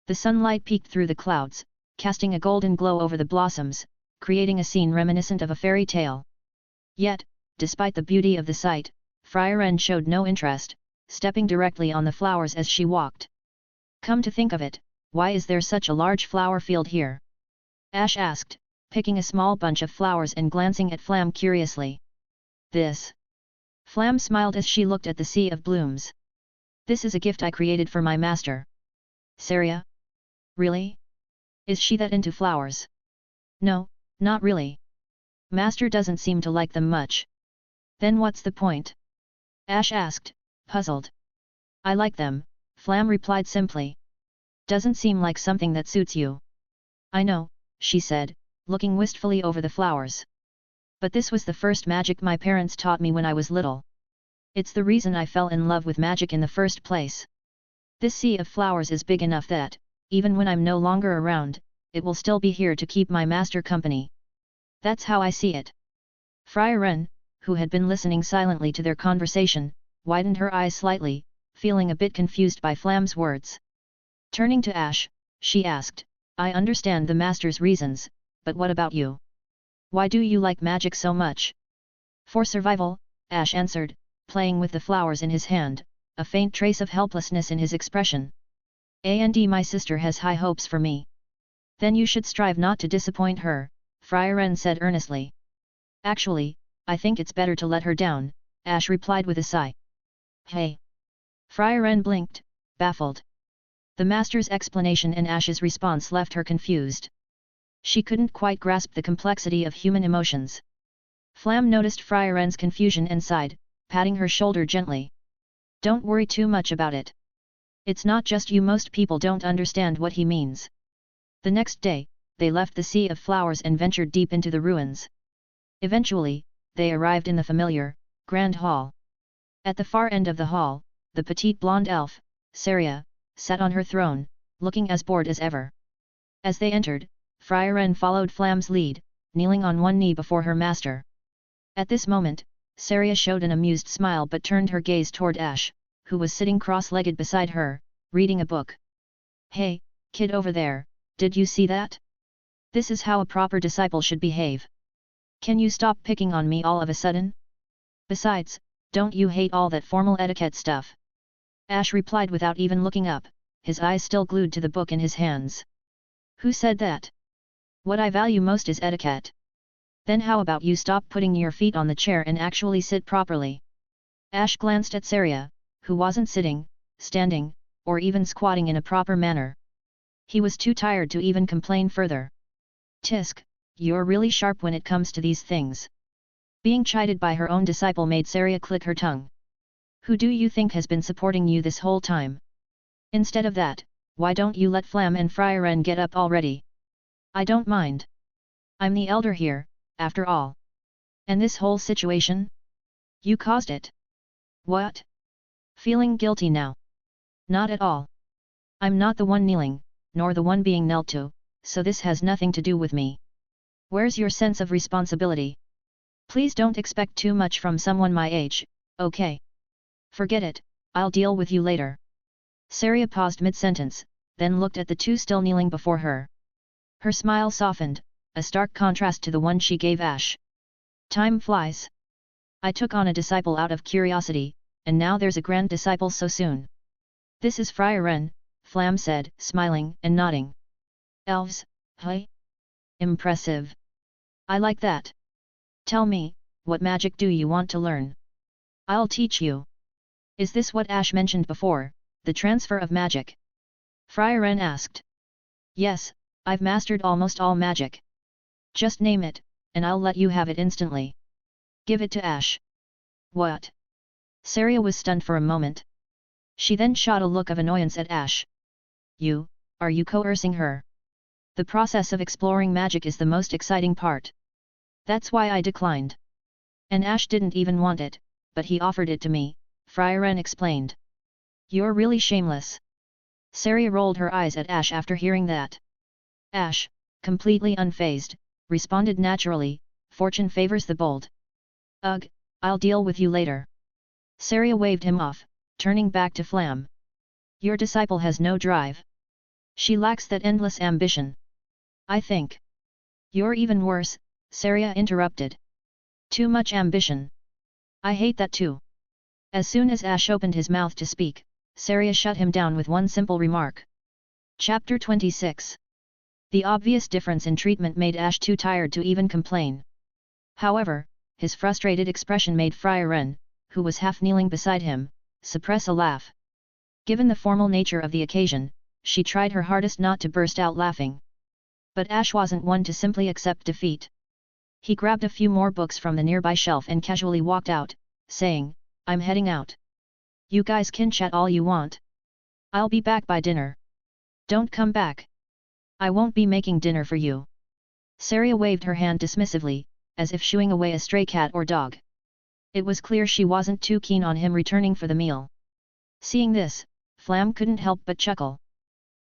The sunlight peeked through the clouds, casting a golden glow over the blossoms, creating a scene reminiscent of a fairy tale. Yet, despite the beauty of the sight, Frieren showed no interest, stepping directly on the flowers as she walked. "Come to think of it, why is there such a large flower field here?" Ash asked, picking a small bunch of flowers and glancing at Flamme curiously. "This." Flamme smiled as she looked at the sea of blooms. "This is a gift I created for my master." "Serie? Really? Is she that into flowers?" "No, not really. Master doesn't seem to like them much." "Then what's the point?" Ash asked, puzzled. "I like them," Flamme replied simply. "Doesn't seem like something that suits you." "I know," she said, looking wistfully over the flowers. "But this was the first magic my parents taught me when I was little. It's the reason I fell in love with magic in the first place. This sea of flowers is big enough that, even when I'm no longer around, it will still be here to keep my master company. That's how I see it." Frieren, who had been listening silently to their conversation, widened her eyes slightly, feeling a bit confused by Flamme's words. Turning to Ash, she asked, "I understand the master's reasons, but what about you? Why do you like magic so much?" "For survival," Ash answered, playing with the flowers in his hand, a faint trace of helplessness in his expression. "And my sister has high hopes for me." "Then you should strive not to disappoint her," Frieren said earnestly. "Actually, I think it's better to let her down," Ash replied with a sigh. "Hey!" Frieren blinked, baffled. The master's explanation and Ash's response left her confused. She couldn't quite grasp the complexity of human emotions. Flamme noticed Frieren's confusion and sighed, patting her shoulder gently. "Don't worry too much about it. It's not just you, most people don't understand what he means." The next day, they left the sea of flowers and ventured deep into the ruins. Eventually, they arrived in the familiar, grand hall. At the far end of the hall, the petite blonde elf, Serie, sat on her throne, looking as bored as ever. As they entered, Frieren followed Flamme's lead, kneeling on one knee before her master. At this moment, Serie showed an amused smile but turned her gaze toward Ash, who was sitting cross-legged beside her, reading a book. "Hey, kid over there, did you see that? This is how a proper disciple should behave. Can you stop picking on me all of a sudden? Besides, don't you hate all that formal etiquette stuff?" Ash replied without even looking up, his eyes still glued to the book in his hands. "Who said that? What I value most is etiquette. Then how about you stop putting your feet on the chair and actually sit properly?" Ash glanced at Serie, who wasn't sitting, standing, or even squatting in a proper manner. He was too tired to even complain further. "Tisk, you're really sharp when it comes to these things." Being chided by her own disciple made Serie click her tongue. "Who do you think has been supporting you this whole time? Instead of that, why don't you let Flamme and Frieren get up already?" "I don't mind. I'm the elder here, after all. And this whole situation? You caused it." "What? Feeling guilty now?" "Not at all. I'm not the one kneeling, nor the one being knelt to, so this has nothing to do with me. Where's your sense of responsibility? Please don't expect too much from someone my age, okay? Forget it, I'll deal with you later." Serie paused mid-sentence, then looked at the two still kneeling before her. Her smile softened, a stark contrast to the one she gave Ash. "Time flies. I took on a disciple out of curiosity, and now there's a grand disciple so soon." "This is Frieren," Flamme said, smiling and nodding. "Elves, hey? Impressive. I like that. Tell me, what magic do you want to learn? I'll teach you." "Is this what Ash mentioned before, the transfer of magic?" Frieren asked. "Yes, I've mastered almost all magic. Just name it, and I'll let you have it instantly. Give it to Ash." "What?" Serie was stunned for a moment. She then shot a look of annoyance at Ash. are you coercing her? The process of exploring magic is the most exciting part. That's why I declined. And Ash didn't even want it, but he offered it to me, Frieren explained. You're really shameless. Serie rolled her eyes at Ash after hearing that. Ash, completely unfazed, responded naturally, fortune favors the bold. Ugh, I'll deal with you later. Serie waved him off, turning back to Flamme. Your disciple has no drive. She lacks that endless ambition. I think. You're even worse, Serie interrupted. Too much ambition. I hate that too. As soon as Ash opened his mouth to speak, Serie shut him down with one simple remark. Chapter 26. The obvious difference in treatment made Ash too tired to even complain. However, his frustrated expression made Frieren, who was half kneeling beside him, suppress a laugh. Given the formal nature of the occasion, she tried her hardest not to burst out laughing. But Ash wasn't one to simply accept defeat. He grabbed a few more books from the nearby shelf and casually walked out, saying, I'm heading out. You guys can chat all you want. I'll be back by dinner. Don't come back. I won't be making dinner for you. Serie waved her hand dismissively, as if shooing away a stray cat or dog. It was clear she wasn't too keen on him returning for the meal. Seeing this, Flamme couldn't help but chuckle.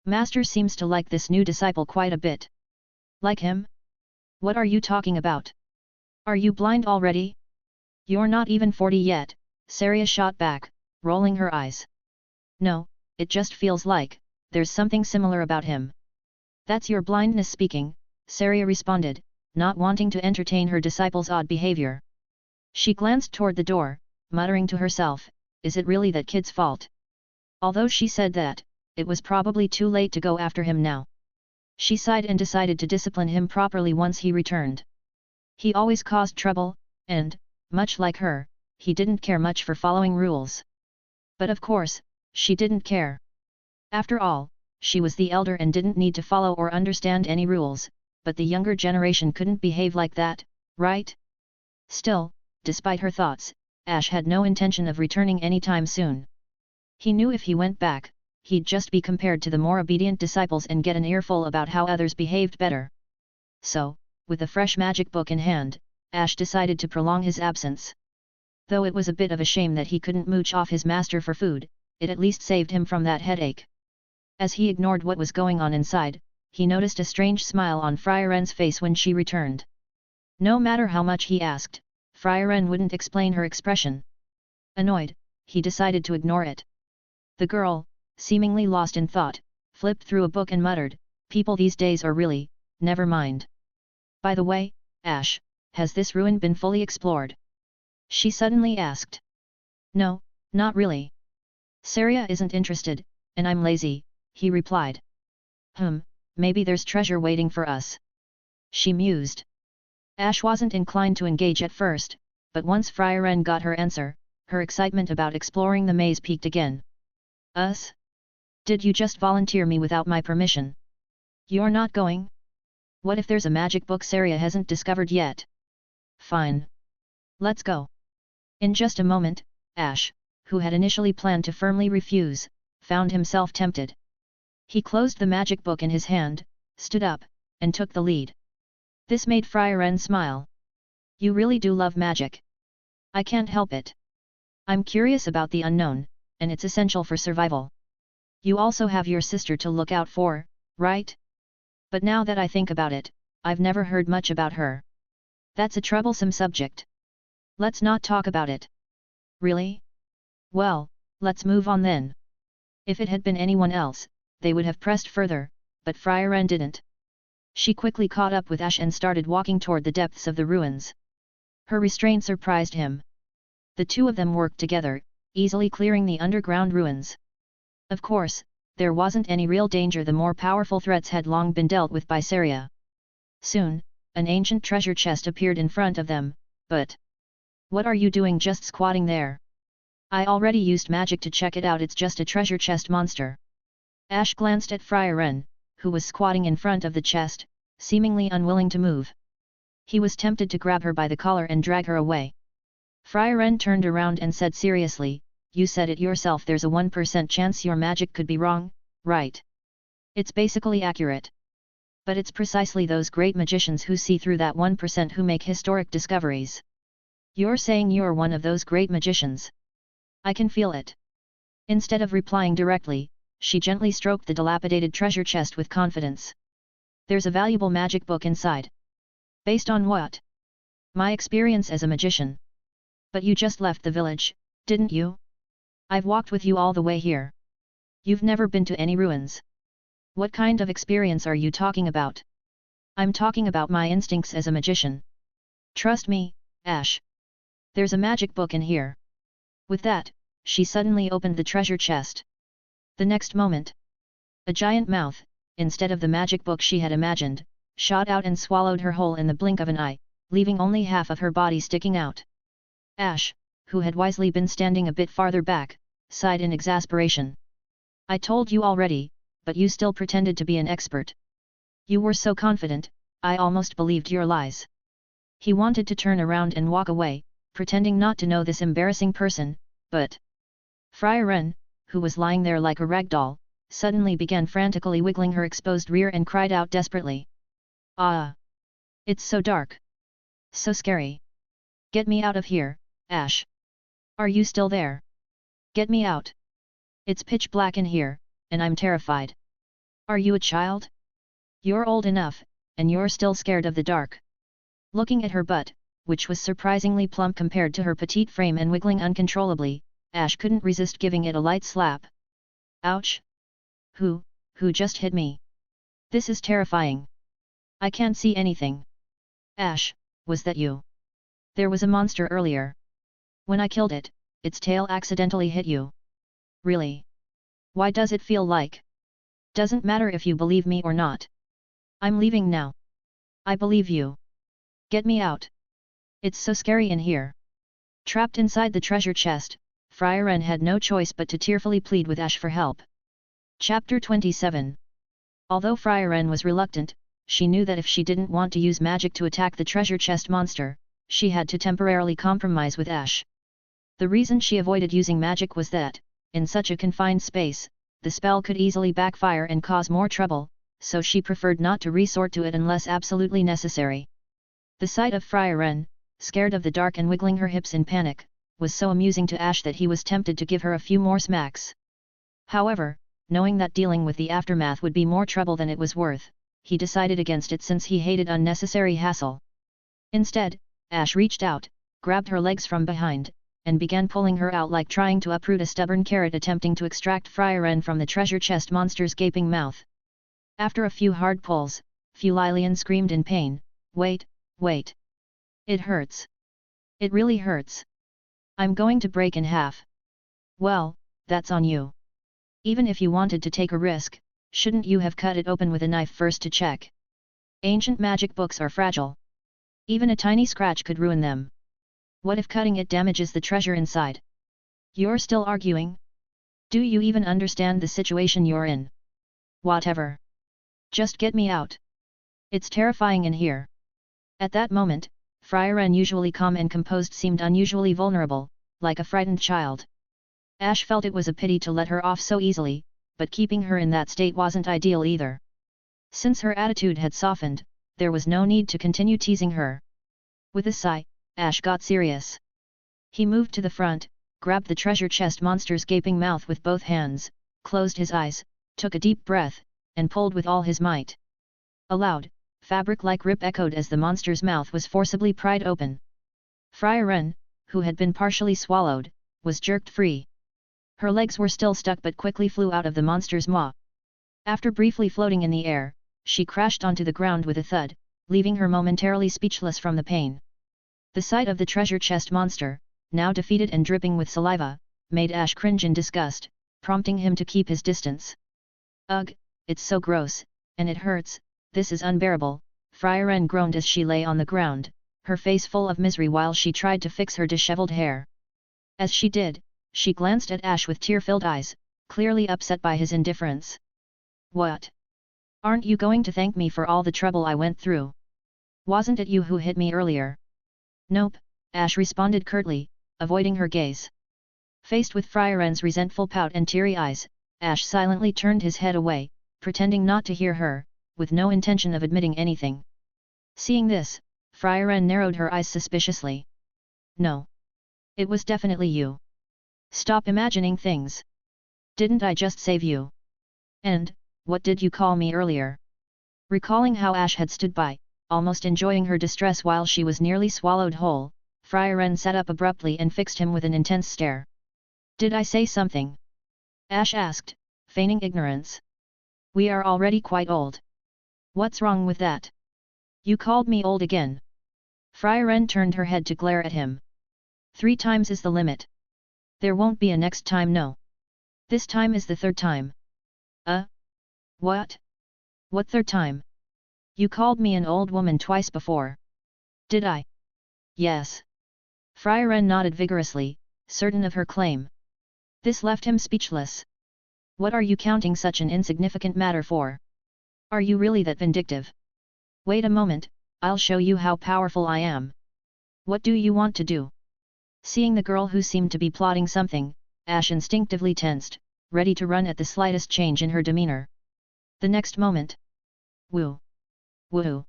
Master seems to like this new disciple quite a bit. Like him? What are you talking about? Are you blind already? You're not even 40 yet, Serie shot back, rolling her eyes. No, it just feels like, there's something similar about him. That's your blindness speaking, Serie responded, not wanting to entertain her disciple's odd behavior. She glanced toward the door, muttering to herself, is it really that kid's fault? Although she said that, it was probably too late to go after him now. She sighed and decided to discipline him properly once he returned. He always caused trouble, and, much like her, he didn't care much for following rules. But of course, she didn't care. After all, she was the elder and didn't need to follow or understand any rules, but the younger generation couldn't behave like that, right? Still, despite her thoughts, Ash had no intention of returning anytime soon. He knew if he went back, he'd just be compared to the more obedient disciples and get an earful about how others behaved better. So, with a fresh magic book in hand, Ash decided to prolong his absence. Though it was a bit of a shame that he couldn't mooch off his master for food, it at least saved him from that headache. As he ignored what was going on inside, he noticed a strange smile on Frieren's face when she returned. No matter how much he asked, Frieren wouldn't explain her expression. Annoyed, he decided to ignore it. The girl, seemingly lost in thought, flipped through a book and muttered, people these days are really, never mind. By the way, Ash, has this ruin been fully explored? She suddenly asked. No, not really. Serie isn't interested, and I'm lazy, he replied. Maybe there's treasure waiting for us. She mused. Ash wasn't inclined to engage at first, but once Frieren got her answer, her excitement about exploring the maze peaked again. Us? Did you just volunteer me without my permission? You're not going? What if there's a magic book Serie hasn't discovered yet? Fine. Let's go. In just a moment, Ash, who had initially planned to firmly refuse, found himself tempted. He closed the magic book in his hand, stood up, and took the lead. This made Frieren smile. You really do love magic. I can't help it. I'm curious about the unknown, and it's essential for survival. You also have your sister to look out for, right? But now that I think about it, I've never heard much about her. That's a troublesome subject. Let's not talk about it. Really? Well, let's move on then. If it had been anyone else, they would have pressed further, but Frieren didn't. She quickly caught up with Ash and started walking toward the depths of the ruins. Her restraint surprised him. The two of them worked together, easily clearing the underground ruins. Of course, there wasn't any real danger. The more powerful threats had long been dealt with by Serie. Soon, an ancient treasure chest appeared in front of them, but... What are you doing just squatting there? I already used magic to check it out. It's just a treasure chest monster. Ash glanced at Frieren, who was squatting in front of the chest, seemingly unwilling to move. He was tempted to grab her by the collar and drag her away. Frieren turned around and said seriously, you said it yourself, there's a 1% chance your magic could be wrong, right? It's basically accurate. But it's precisely those great magicians who see through that 1% who make historic discoveries. You're saying you're one of those great magicians. I can feel it. Instead of replying directly, she gently stroked the dilapidated treasure chest with confidence. There's a valuable magic book inside. Based on what? My experience as a magician. But you just left the village, didn't you? I've walked with you all the way here. You've never been to any ruins. What kind of experience are you talking about? I'm talking about my instincts as a magician. Trust me, Ash. There's a magic book in here. With that, she suddenly opened the treasure chest. The next moment, a giant mouth, instead of the magic book she had imagined, shot out and swallowed her whole in the blink of an eye, leaving only half of her body sticking out. Ash, who had wisely been standing a bit farther back, sighed in exasperation. I told you already, but you still pretended to be an expert. You were so confident, I almost believed your lies. He wanted to turn around and walk away, pretending not to know this embarrassing person, but Frieren, who was lying there like a rag doll, suddenly began frantically wiggling her exposed rear and cried out desperately. Ah! It's so dark. So scary. Get me out of here, Ash. Are you still there? Get me out. It's pitch black in here, and I'm terrified. Are you a child? You're old enough, and you're still scared of the dark. Looking at her butt, which was surprisingly plump compared to her petite frame and wiggling uncontrollably, Ash couldn't resist giving it a light slap. Ouch! Who just hit me? This is terrifying. I can't see anything. Ash, was that you? There was a monster earlier. When I killed it, its tail accidentally hit you. Really? Why does it feel like? Doesn't matter if you believe me or not. I'm leaving now. I believe you. Get me out. It's so scary in here. Trapped inside the treasure chest, Frieren had no choice but to tearfully plead with Ash for help. Chapter 27. Although Frieren was reluctant, she knew that if she didn't want to use magic to attack the treasure chest monster, she had to temporarily compromise with Ash. The reason she avoided using magic was that, in such a confined space, the spell could easily backfire and cause more trouble, so she preferred not to resort to it unless absolutely necessary. The sight of Frieren, scared of the dark and wiggling her hips in panic, was so amusing to Ash that he was tempted to give her a few more smacks. However, knowing that dealing with the aftermath would be more trouble than it was worth, he decided against it since he hated unnecessary hassle. Instead, Ash reached out, grabbed her legs from behind, and began pulling her out like trying to uproot a stubborn carrot attempting to extract Frieren from the treasure chest monster's gaping mouth. After a few hard pulls, Fulilian screamed in pain, "Wait, wait! It hurts! It really hurts! I'm going to break in half!" Well, that's on you. Even if you wanted to take a risk, shouldn't you have cut it open with a knife first to check? Ancient magic books are fragile. Even a tiny scratch could ruin them. What if cutting it damages the treasure inside? You're still arguing? Do you even understand the situation you're in? Whatever. Just get me out. It's terrifying in here. At that moment, Frieren, usually calm and composed, seemed unusually vulnerable, like a frightened child. Ash felt it was a pity to let her off so easily, but keeping her in that state wasn't ideal either. Since her attitude had softened, there was no need to continue teasing her. With a sigh, Ash got serious. He moved to the front, grabbed the treasure chest monster's gaping mouth with both hands, closed his eyes, took a deep breath, and pulled with all his might. A loud, fabric-like rip echoed as the monster's mouth was forcibly pried open. Frieren, who had been partially swallowed, was jerked free. Her legs were still stuck but quickly flew out of the monster's maw. After briefly floating in the air, she crashed onto the ground with a thud, leaving her momentarily speechless from the pain. The sight of the treasure chest monster, now defeated and dripping with saliva, made Ash cringe in disgust, prompting him to keep his distance. Ugh, it's so gross, and it hurts, this is unbearable, Frieren groaned as she lay on the ground, her face full of misery while she tried to fix her disheveled hair. As she did, she glanced at Ash with tear-filled eyes, clearly upset by his indifference. What? Aren't you going to thank me for all the trouble I went through? Wasn't it you who hit me earlier? Nope, Ash responded curtly, avoiding her gaze. Faced with Frieren's resentful pout and teary eyes, Ash silently turned his head away, pretending not to hear her, with no intention of admitting anything. Seeing this, Frieren narrowed her eyes suspiciously. No. It was definitely you. Stop imagining things. Didn't I just save you? And, what did you call me earlier? Recalling how Ash had stood by, almost enjoying her distress while she was nearly swallowed whole, Frieren sat up abruptly and fixed him with an intense stare. Did I say something? Ash asked, feigning ignorance. We are already quite old. What's wrong with that? You called me old again. Frieren turned her head to glare at him. 3 times is the limit. There won't be a next time, no. This time is the 3rd time. What? What 3rd time? You called me an old woman twice before. Did I? Yes. Frieren nodded vigorously, certain of her claim. This left him speechless. What are you counting such an insignificant matter for? Are you really that vindictive? Wait a moment, I'll show you how powerful I am. What do you want to do? Seeing the girl who seemed to be plotting something, Ash instinctively tensed, ready to run at the slightest change in her demeanor. The next moment. Woo. Woo.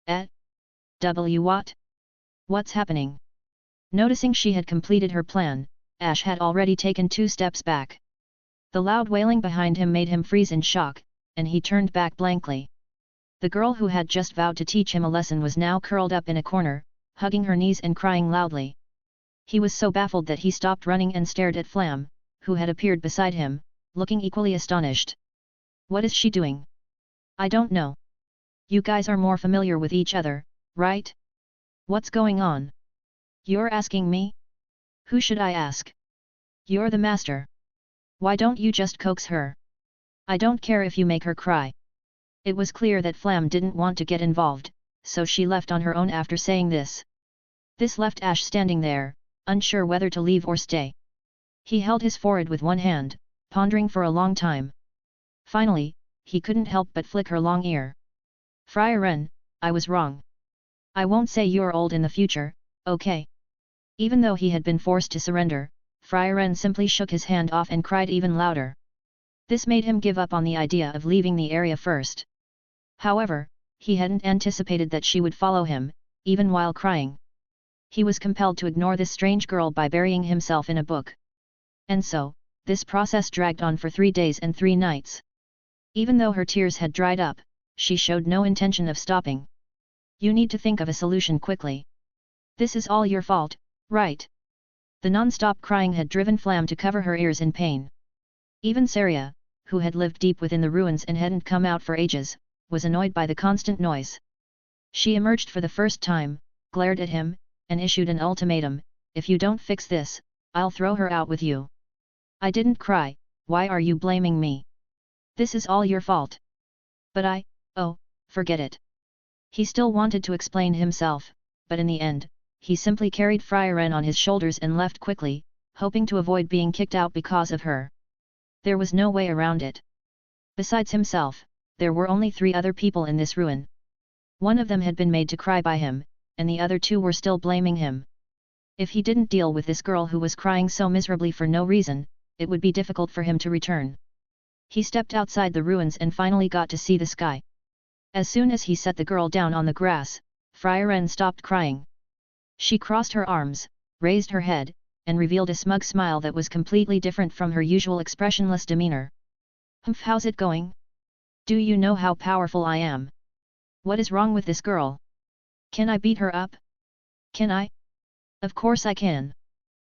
What? What's happening? Noticing she had completed her plan, Ash had already taken 2 steps back. The loud wailing behind him made him freeze in shock, and he turned back blankly. The girl who had just vowed to teach him a lesson was now curled up in a corner, hugging her knees and crying loudly. He was so baffled that he stopped running and stared at Flamme, who had appeared beside him, looking equally astonished. What is she doing? I don't know. You guys are more familiar with each other, right? What's going on? You're asking me? Who should I ask? You're the master. Why don't you just coax her? I don't care if you make her cry. It was clear that Flamme didn't want to get involved, so she left on her own after saying this. This left Ash standing there, unsure whether to leave or stay. He held his forehead with one hand, pondering for a long time. Finally, he couldn't help but flick her long ear. Frieren, I was wrong. I won't say you're old in the future, okay? Even though he had been forced to surrender, Frieren simply shook his hand off and cried even louder. This made him give up on the idea of leaving the area first. However, he hadn't anticipated that she would follow him, even while crying. He was compelled to ignore this strange girl by burying himself in a book. And so, this process dragged on for 3 days and 3 nights. Even though her tears had dried up, she showed no intention of stopping. You need to think of a solution quickly. This is all your fault, right? The non-stop crying had driven Flamme to cover her ears in pain. Even Serie, who had lived deep within the ruins and hadn't come out for ages, was annoyed by the constant noise. She emerged for the first time, glared at him, and issued an ultimatum: if you don't fix this, I'll throw her out with you. I didn't cry, why are you blaming me? This is all your fault. But forget it. He still wanted to explain himself, but in the end, he simply carried Frieren on his shoulders and left quickly, hoping to avoid being kicked out because of her. There was no way around it. Besides himself, there were only 3 other people in this ruin. One of them had been made to cry by him, and the other 2 were still blaming him. If he didn't deal with this girl who was crying so miserably for no reason, it would be difficult for him to return. He stepped outside the ruins and finally got to see the sky. As soon as he set the girl down on the grass, Frieren stopped crying. She crossed her arms, raised her head, and revealed a smug smile that was completely different from her usual expressionless demeanor. Humph, how's it going? Do you know how powerful I am? What is wrong with this girl? Can I beat her up? Can I? Of course I can.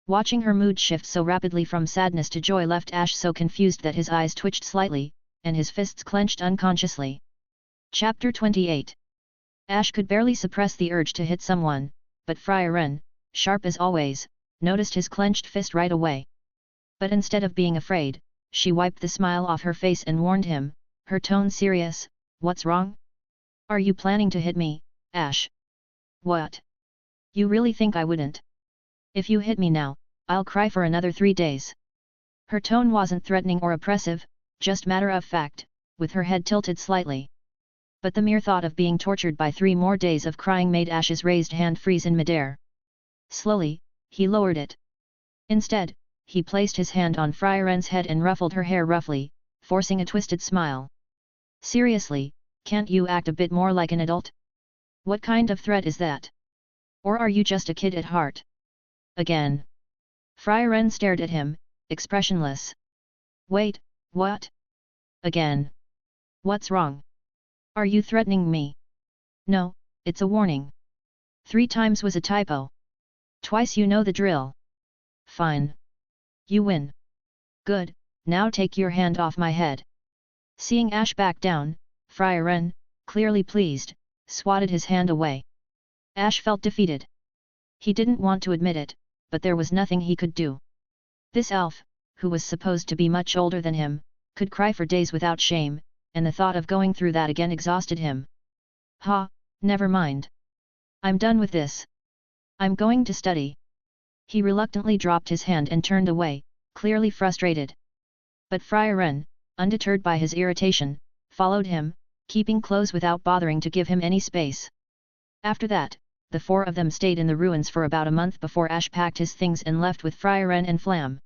Watching her mood shift so rapidly from sadness to joy left Ash so confused that his eyes twitched slightly, and his fists clenched unconsciously. Chapter 28. Ash could barely suppress the urge to hit someone, but Frieren, sharp as always, noticed his clenched fist right away. But instead of being afraid, she wiped the smile off her face and warned him, her tone serious, "What's wrong? Are you planning to hit me, Ash?" "What? You really think I wouldn't? If you hit me now, I'll cry for another 3 days." Her tone wasn't threatening or oppressive, just matter of fact, with her head tilted slightly. But the mere thought of being tortured by 3 more days of crying made Ash's raised hand freeze in midair. Slowly, he lowered it. Instead, he placed his hand on Frieren's head and ruffled her hair roughly, forcing a twisted smile. Seriously, can't you act a bit more like an adult? What kind of threat is that? Or are you just a kid at heart? Again. Frieren stared at him, expressionless. Wait, what? Again. What's wrong? Are you threatening me? No, it's a warning. 3 times was a typo. Twice you know the drill. Fine. You win. Good, now take your hand off my head. Seeing Ash back down, Frieren, clearly pleased, swatted his hand away. Ash felt defeated. He didn't want to admit it, but there was nothing he could do. This elf, who was supposed to be much older than him, could cry for days without shame, and the thought of going through that again exhausted him. Ha, never mind. I'm done with this. I'm going to study. He reluctantly dropped his hand and turned away, clearly frustrated. But Frieren, undeterred by his irritation, followed him, keeping close without bothering to give him any space. After that, the 4 of them stayed in the ruins for about a month before Ash packed his things and left with Frieren and Flamme.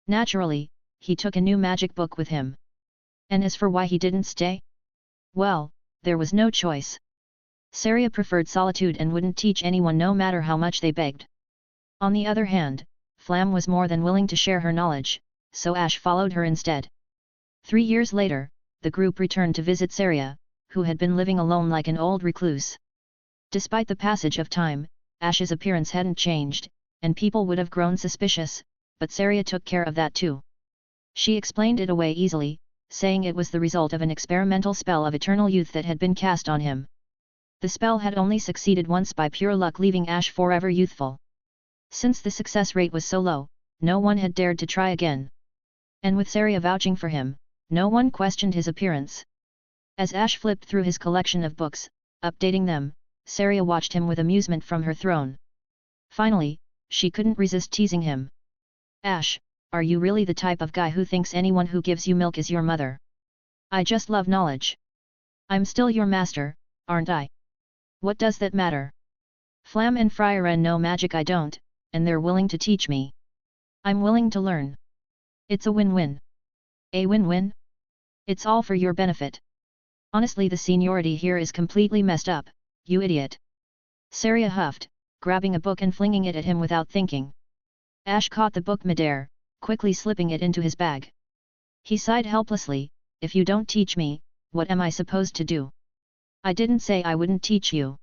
Naturally, he took a new magic book with him. And as for why he didn't stay? Well, there was no choice. Serie preferred solitude and wouldn't teach anyone no matter how much they begged. On the other hand, Flamme was more than willing to share her knowledge, so Ash followed her instead. 3 years later, the group returned to visit Serie, who had been living alone like an old recluse. Despite the passage of time, Ash's appearance hadn't changed, and people would have grown suspicious, but Serie took care of that too. She explained it away easily, saying it was the result of an experimental spell of eternal youth that had been cast on him. The spell had only succeeded once by pure luck, leaving Ash forever youthful. Since the success rate was so low, no one had dared to try again. And with Serie vouching for him, no one questioned his appearance. As Ash flipped through his collection of books, updating them, Serie watched him with amusement from her throne. Finally, she couldn't resist teasing him. Ash, are you really the type of guy who thinks anyone who gives you milk is your mother? I just love knowledge. I'm still your master, aren't I? What does that matter? Flamme and Frieren know magic I don't, and they're willing to teach me. I'm willing to learn. It's a win-win. A win-win? It's all for your benefit. Honestly, the seniority here is completely messed up, you idiot. Serie huffed, grabbing a book and flinging it at him without thinking. Ash caught the book midair, quickly slipping it into his bag. He sighed helplessly, if you don't teach me, what am I supposed to do? I didn't say I wouldn't teach you.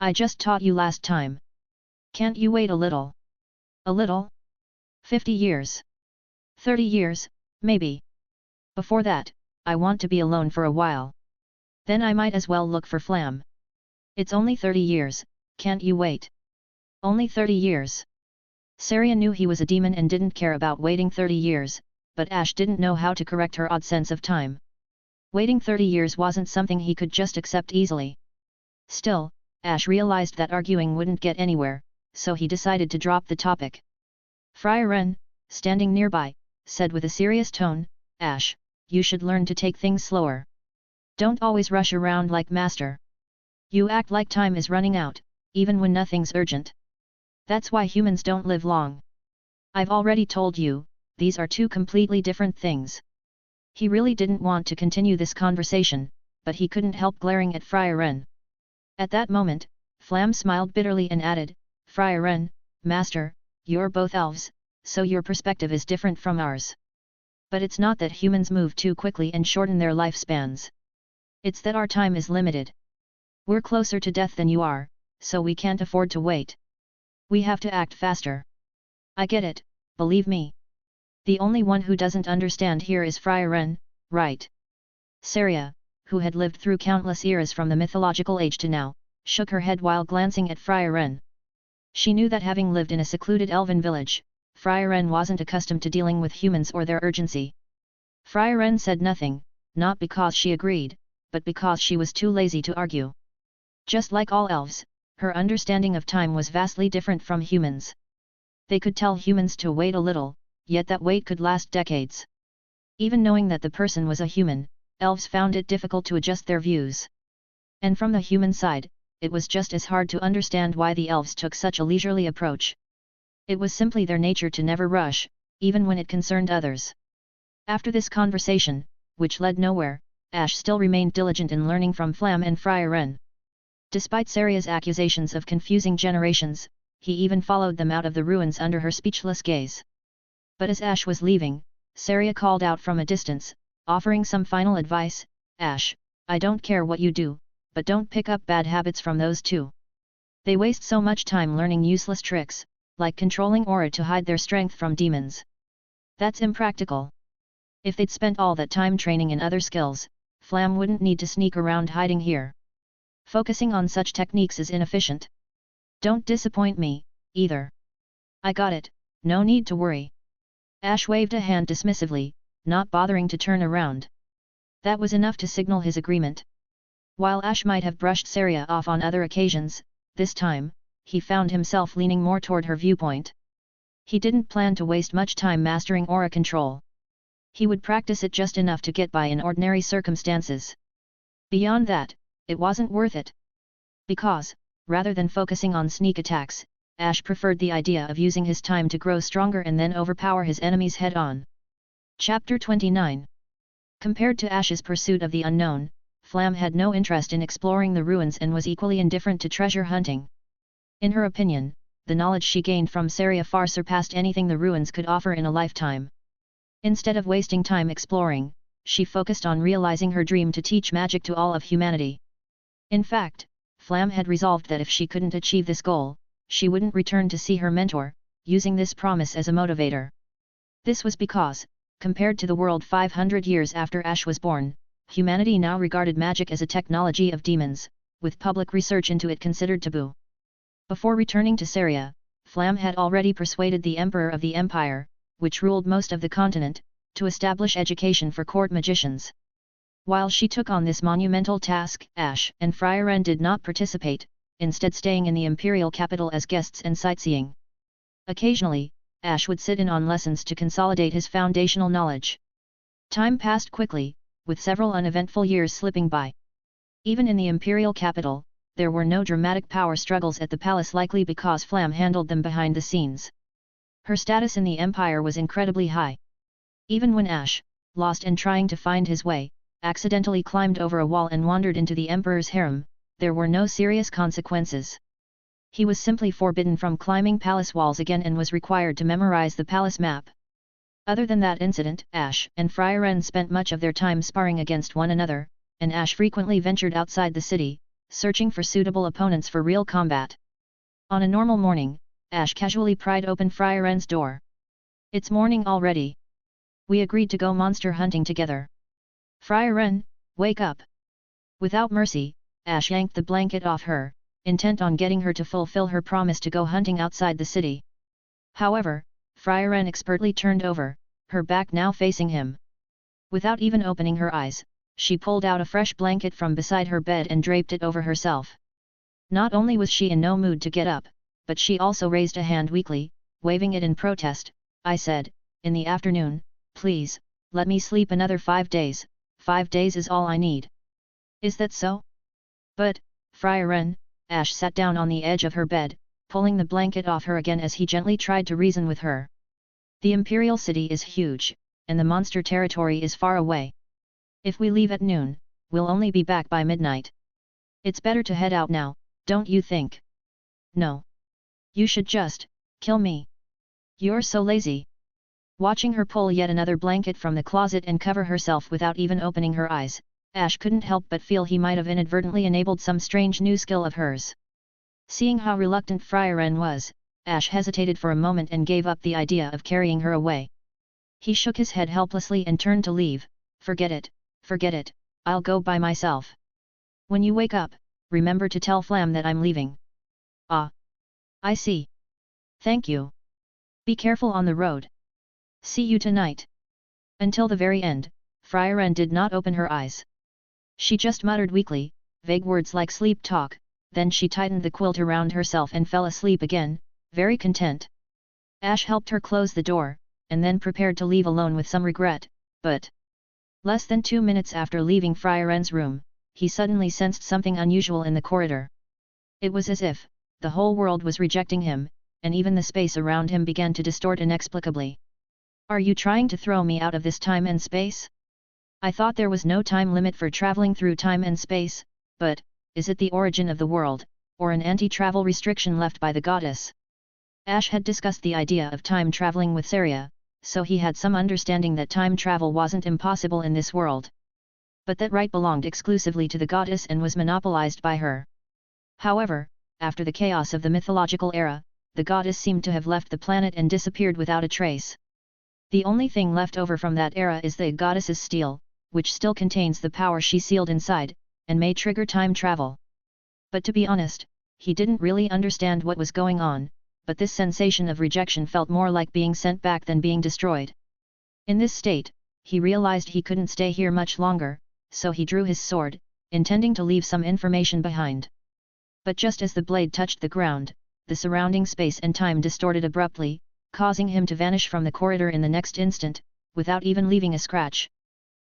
I just taught you last time. Can't you wait a little? A little? 50 years. 30 years, maybe. Before that, I want to be alone for a while. Then I might as well look for Flamme. It's only 30 years, can't you wait? Only 30 years. Serie knew he was a demon and didn't care about waiting 30 years, but Ash didn't know how to correct her odd sense of time. Waiting 30 years wasn't something he could just accept easily. Still, Ash realized that arguing wouldn't get anywhere, so he decided to drop the topic. Frieren, standing nearby, said with a serious tone, Ash, you should learn to take things slower. Don't always rush around like master. You act like time is running out, even when nothing's urgent. That's why humans don't live long. I've already told you, these are 2 completely different things. He really didn't want to continue this conversation, but he couldn't help glaring at Frieren. At that moment, Flamme smiled bitterly and added, Frieren, master, you're both elves, so your perspective is different from ours. But it's not that humans move too quickly and shorten their lifespans. It's that our time is limited. We're closer to death than you are, so we can't afford to wait. We have to act faster. I get it, believe me. The only one who doesn't understand here is Frieren, right? Serie, who had lived through countless eras from the mythological age to now, shook her head while glancing at Frieren. She knew that having lived in a secluded elven village, Frieren wasn't accustomed to dealing with humans or their urgency. Frieren said nothing, not because she agreed, but because she was too lazy to argue. Just like all elves, her understanding of time was vastly different from humans. They could tell humans to wait a little, yet that wait could last decades. Even knowing that the person was a human, elves found it difficult to adjust their views. And from the human side, it was just as hard to understand why the elves took such a leisurely approach. It was simply their nature to never rush, even when it concerned others. After this conversation, which led nowhere, Ash still remained diligent in learning from Flamme and Frieren. Despite Serie's accusations of confusing generations, he even followed them out of the ruins under her speechless gaze. But as Ash was leaving, Serie called out from a distance, offering some final advice, "Ash, I don't care what you do, but don't pick up bad habits from those two. They waste so much time learning useless tricks, like controlling aura to hide their strength from demons. That's impractical. If they'd spent all that time training in other skills, Flamme wouldn't need to sneak around hiding here. Focusing on such techniques is inefficient. Don't disappoint me, either. I got it, no need to worry." Ash waved a hand dismissively, not bothering to turn around. That was enough to signal his agreement. While Ash might have brushed Serie off on other occasions, this time, he found himself leaning more toward her viewpoint. He didn't plan to waste much time mastering aura control. He would practice it just enough to get by in ordinary circumstances. Beyond that, it wasn't worth it. Because, rather than focusing on sneak attacks, Ash preferred the idea of using his time to grow stronger and then overpower his enemies head-on. Chapter 29. Compared to Ash's pursuit of the unknown, Flamme had no interest in exploring the ruins and was equally indifferent to treasure hunting. In her opinion, the knowledge she gained from Serie far surpassed anything the ruins could offer in a lifetime. Instead of wasting time exploring, she focused on realizing her dream to teach magic to all of humanity. In fact, Flamme had resolved that if she couldn't achieve this goal, she wouldn't return to see her mentor, using this promise as a motivator. This was because, compared to the world 500 years after Ash was born, humanity now regarded magic as a technology of demons, with public research into it considered taboo. Before returning to Serie, Flamme had already persuaded the Emperor of the Empire, which ruled most of the continent, to establish education for court magicians. While she took on this monumental task, Ash and Frieren did not participate, instead staying in the imperial capital as guests and sightseeing. Occasionally, Ash would sit in on lessons to consolidate his foundational knowledge. Time passed quickly, with several uneventful years slipping by. Even in the imperial capital, there were no dramatic power struggles at the palace, likely because Flamme handled them behind the scenes. Her status in the empire was incredibly high. Even when Ash, lost and trying to find his way, accidentally climbed over a wall and wandered into the emperor's harem, there were no serious consequences. He was simply forbidden from climbing palace walls again and was required to memorize the palace map. Other than that incident, Ash and Frieren spent much of their time sparring against one another, and Ash frequently ventured outside the city, searching for suitable opponents for real combat. On a normal morning, Ash casually pried open Frieren's door. "It's morning already. We agreed to go monster hunting together. Frieren, wake up." Without mercy, Ash yanked the blanket off her, intent on getting her to fulfill her promise to go hunting outside the city. However, Frieren expertly turned over, her back now facing him. Without even opening her eyes, she pulled out a fresh blanket from beside her bed and draped it over herself. Not only was she in no mood to get up, but she also raised a hand weakly, waving it in protest. "I said, in the afternoon, please, let me sleep another 5 days, 5 days is all I need. Is that so?" "But, Frieren," Ash sat down on the edge of her bed, pulling the blanket off her again as he gently tried to reason with her. "The imperial city is huge, and the monster territory is far away. If we leave at noon, we'll only be back by midnight. It's better to head out now, don't you think?" "No. You should just kill me. You're so lazy." Watching her pull yet another blanket from the closet and cover herself without even opening her eyes, Ash couldn't help but feel he might have inadvertently enabled some strange new skill of hers. Seeing how reluctant Frieren was, Ash hesitated for a moment and gave up the idea of carrying her away. He shook his head helplessly and turned to leave. Forget it, I'll go by myself. When you wake up, remember to tell Flamme that I'm leaving." "Ah. I see. Thank you. Be careful on the road. See you tonight." Until the very end, Frieren did not open her eyes. She just muttered weakly, vague words like sleep talk, then she tightened the quilt around herself and fell asleep again, very content. Ash helped her close the door, and then prepared to leave alone with some regret, but less than 2 minutes after leaving Frieren's room, he suddenly sensed something unusual in the corridor. It was as if the whole world was rejecting him, and even the space around him began to distort inexplicably. "Are you trying to throw me out of this time and space?" I thought there was no time limit for traveling through time and space, but, is it the origin of the world, or an anti-travel restriction left by the goddess? Ash had discussed the idea of time traveling with Serie, so he had some understanding that time travel wasn't impossible in this world. But that right belonged exclusively to the goddess and was monopolized by her. However, after the chaos of the mythological era, the goddess seemed to have left the planet and disappeared without a trace. The only thing left over from that era is the goddess's steel, which still contains the power she sealed inside, and may trigger time travel. But to be honest, he didn't really understand what was going on, but this sensation of rejection felt more like being sent back than being destroyed. In this state, he realized he couldn't stay here much longer, so he drew his sword, intending to leave some information behind. But just as the blade touched the ground, the surrounding space and time distorted abruptly, causing him to vanish from the corridor in the next instant, without even leaving a scratch.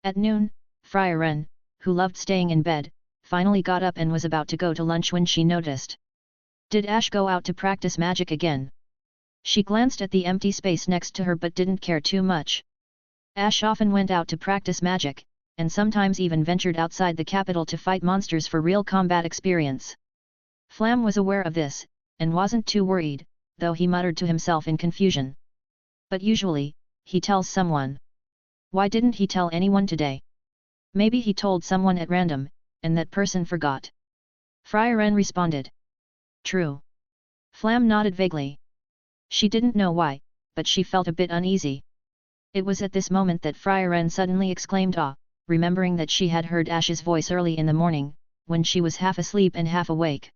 At noon, Frieren, who loved staying in bed, finally got up and was about to go to lunch when she noticed. Did Ash go out to practice magic again? She glanced at the empty space next to her but didn't care too much. Ash often went out to practice magic, and sometimes even ventured outside the capital to fight monsters for real combat experience. Flamme was aware of this, and wasn't too worried, though he muttered to himself in confusion. But usually, he tells someone. Why didn't he tell anyone today? Maybe he told someone at random, and that person forgot. Frieren responded. True. Flamme nodded vaguely. She didn't know why, but she felt a bit uneasy. It was at this moment that Frieren suddenly exclaimed "Ah," remembering that she had heard Ash's voice early in the morning, when she was half asleep and half awake.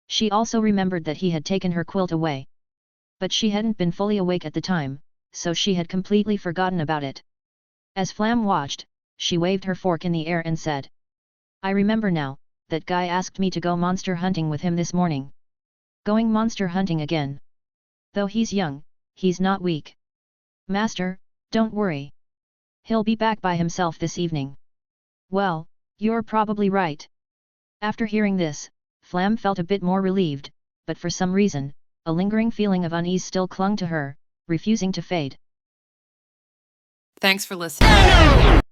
She also remembered that he had taken her quilt away. But she hadn't been fully awake at the time, so she had completely forgotten about it. As Flamme watched, she waved her fork in the air and said, "I remember now, that guy asked me to go monster hunting with him this morning." Going monster hunting again. Though he's young, he's not weak. Master, don't worry. He'll be back by himself this evening. Well, you're probably right. After hearing this, Flamme felt a bit more relieved, but for some reason, a lingering feeling of unease still clung to her, refusing to fade. Thanks for listening.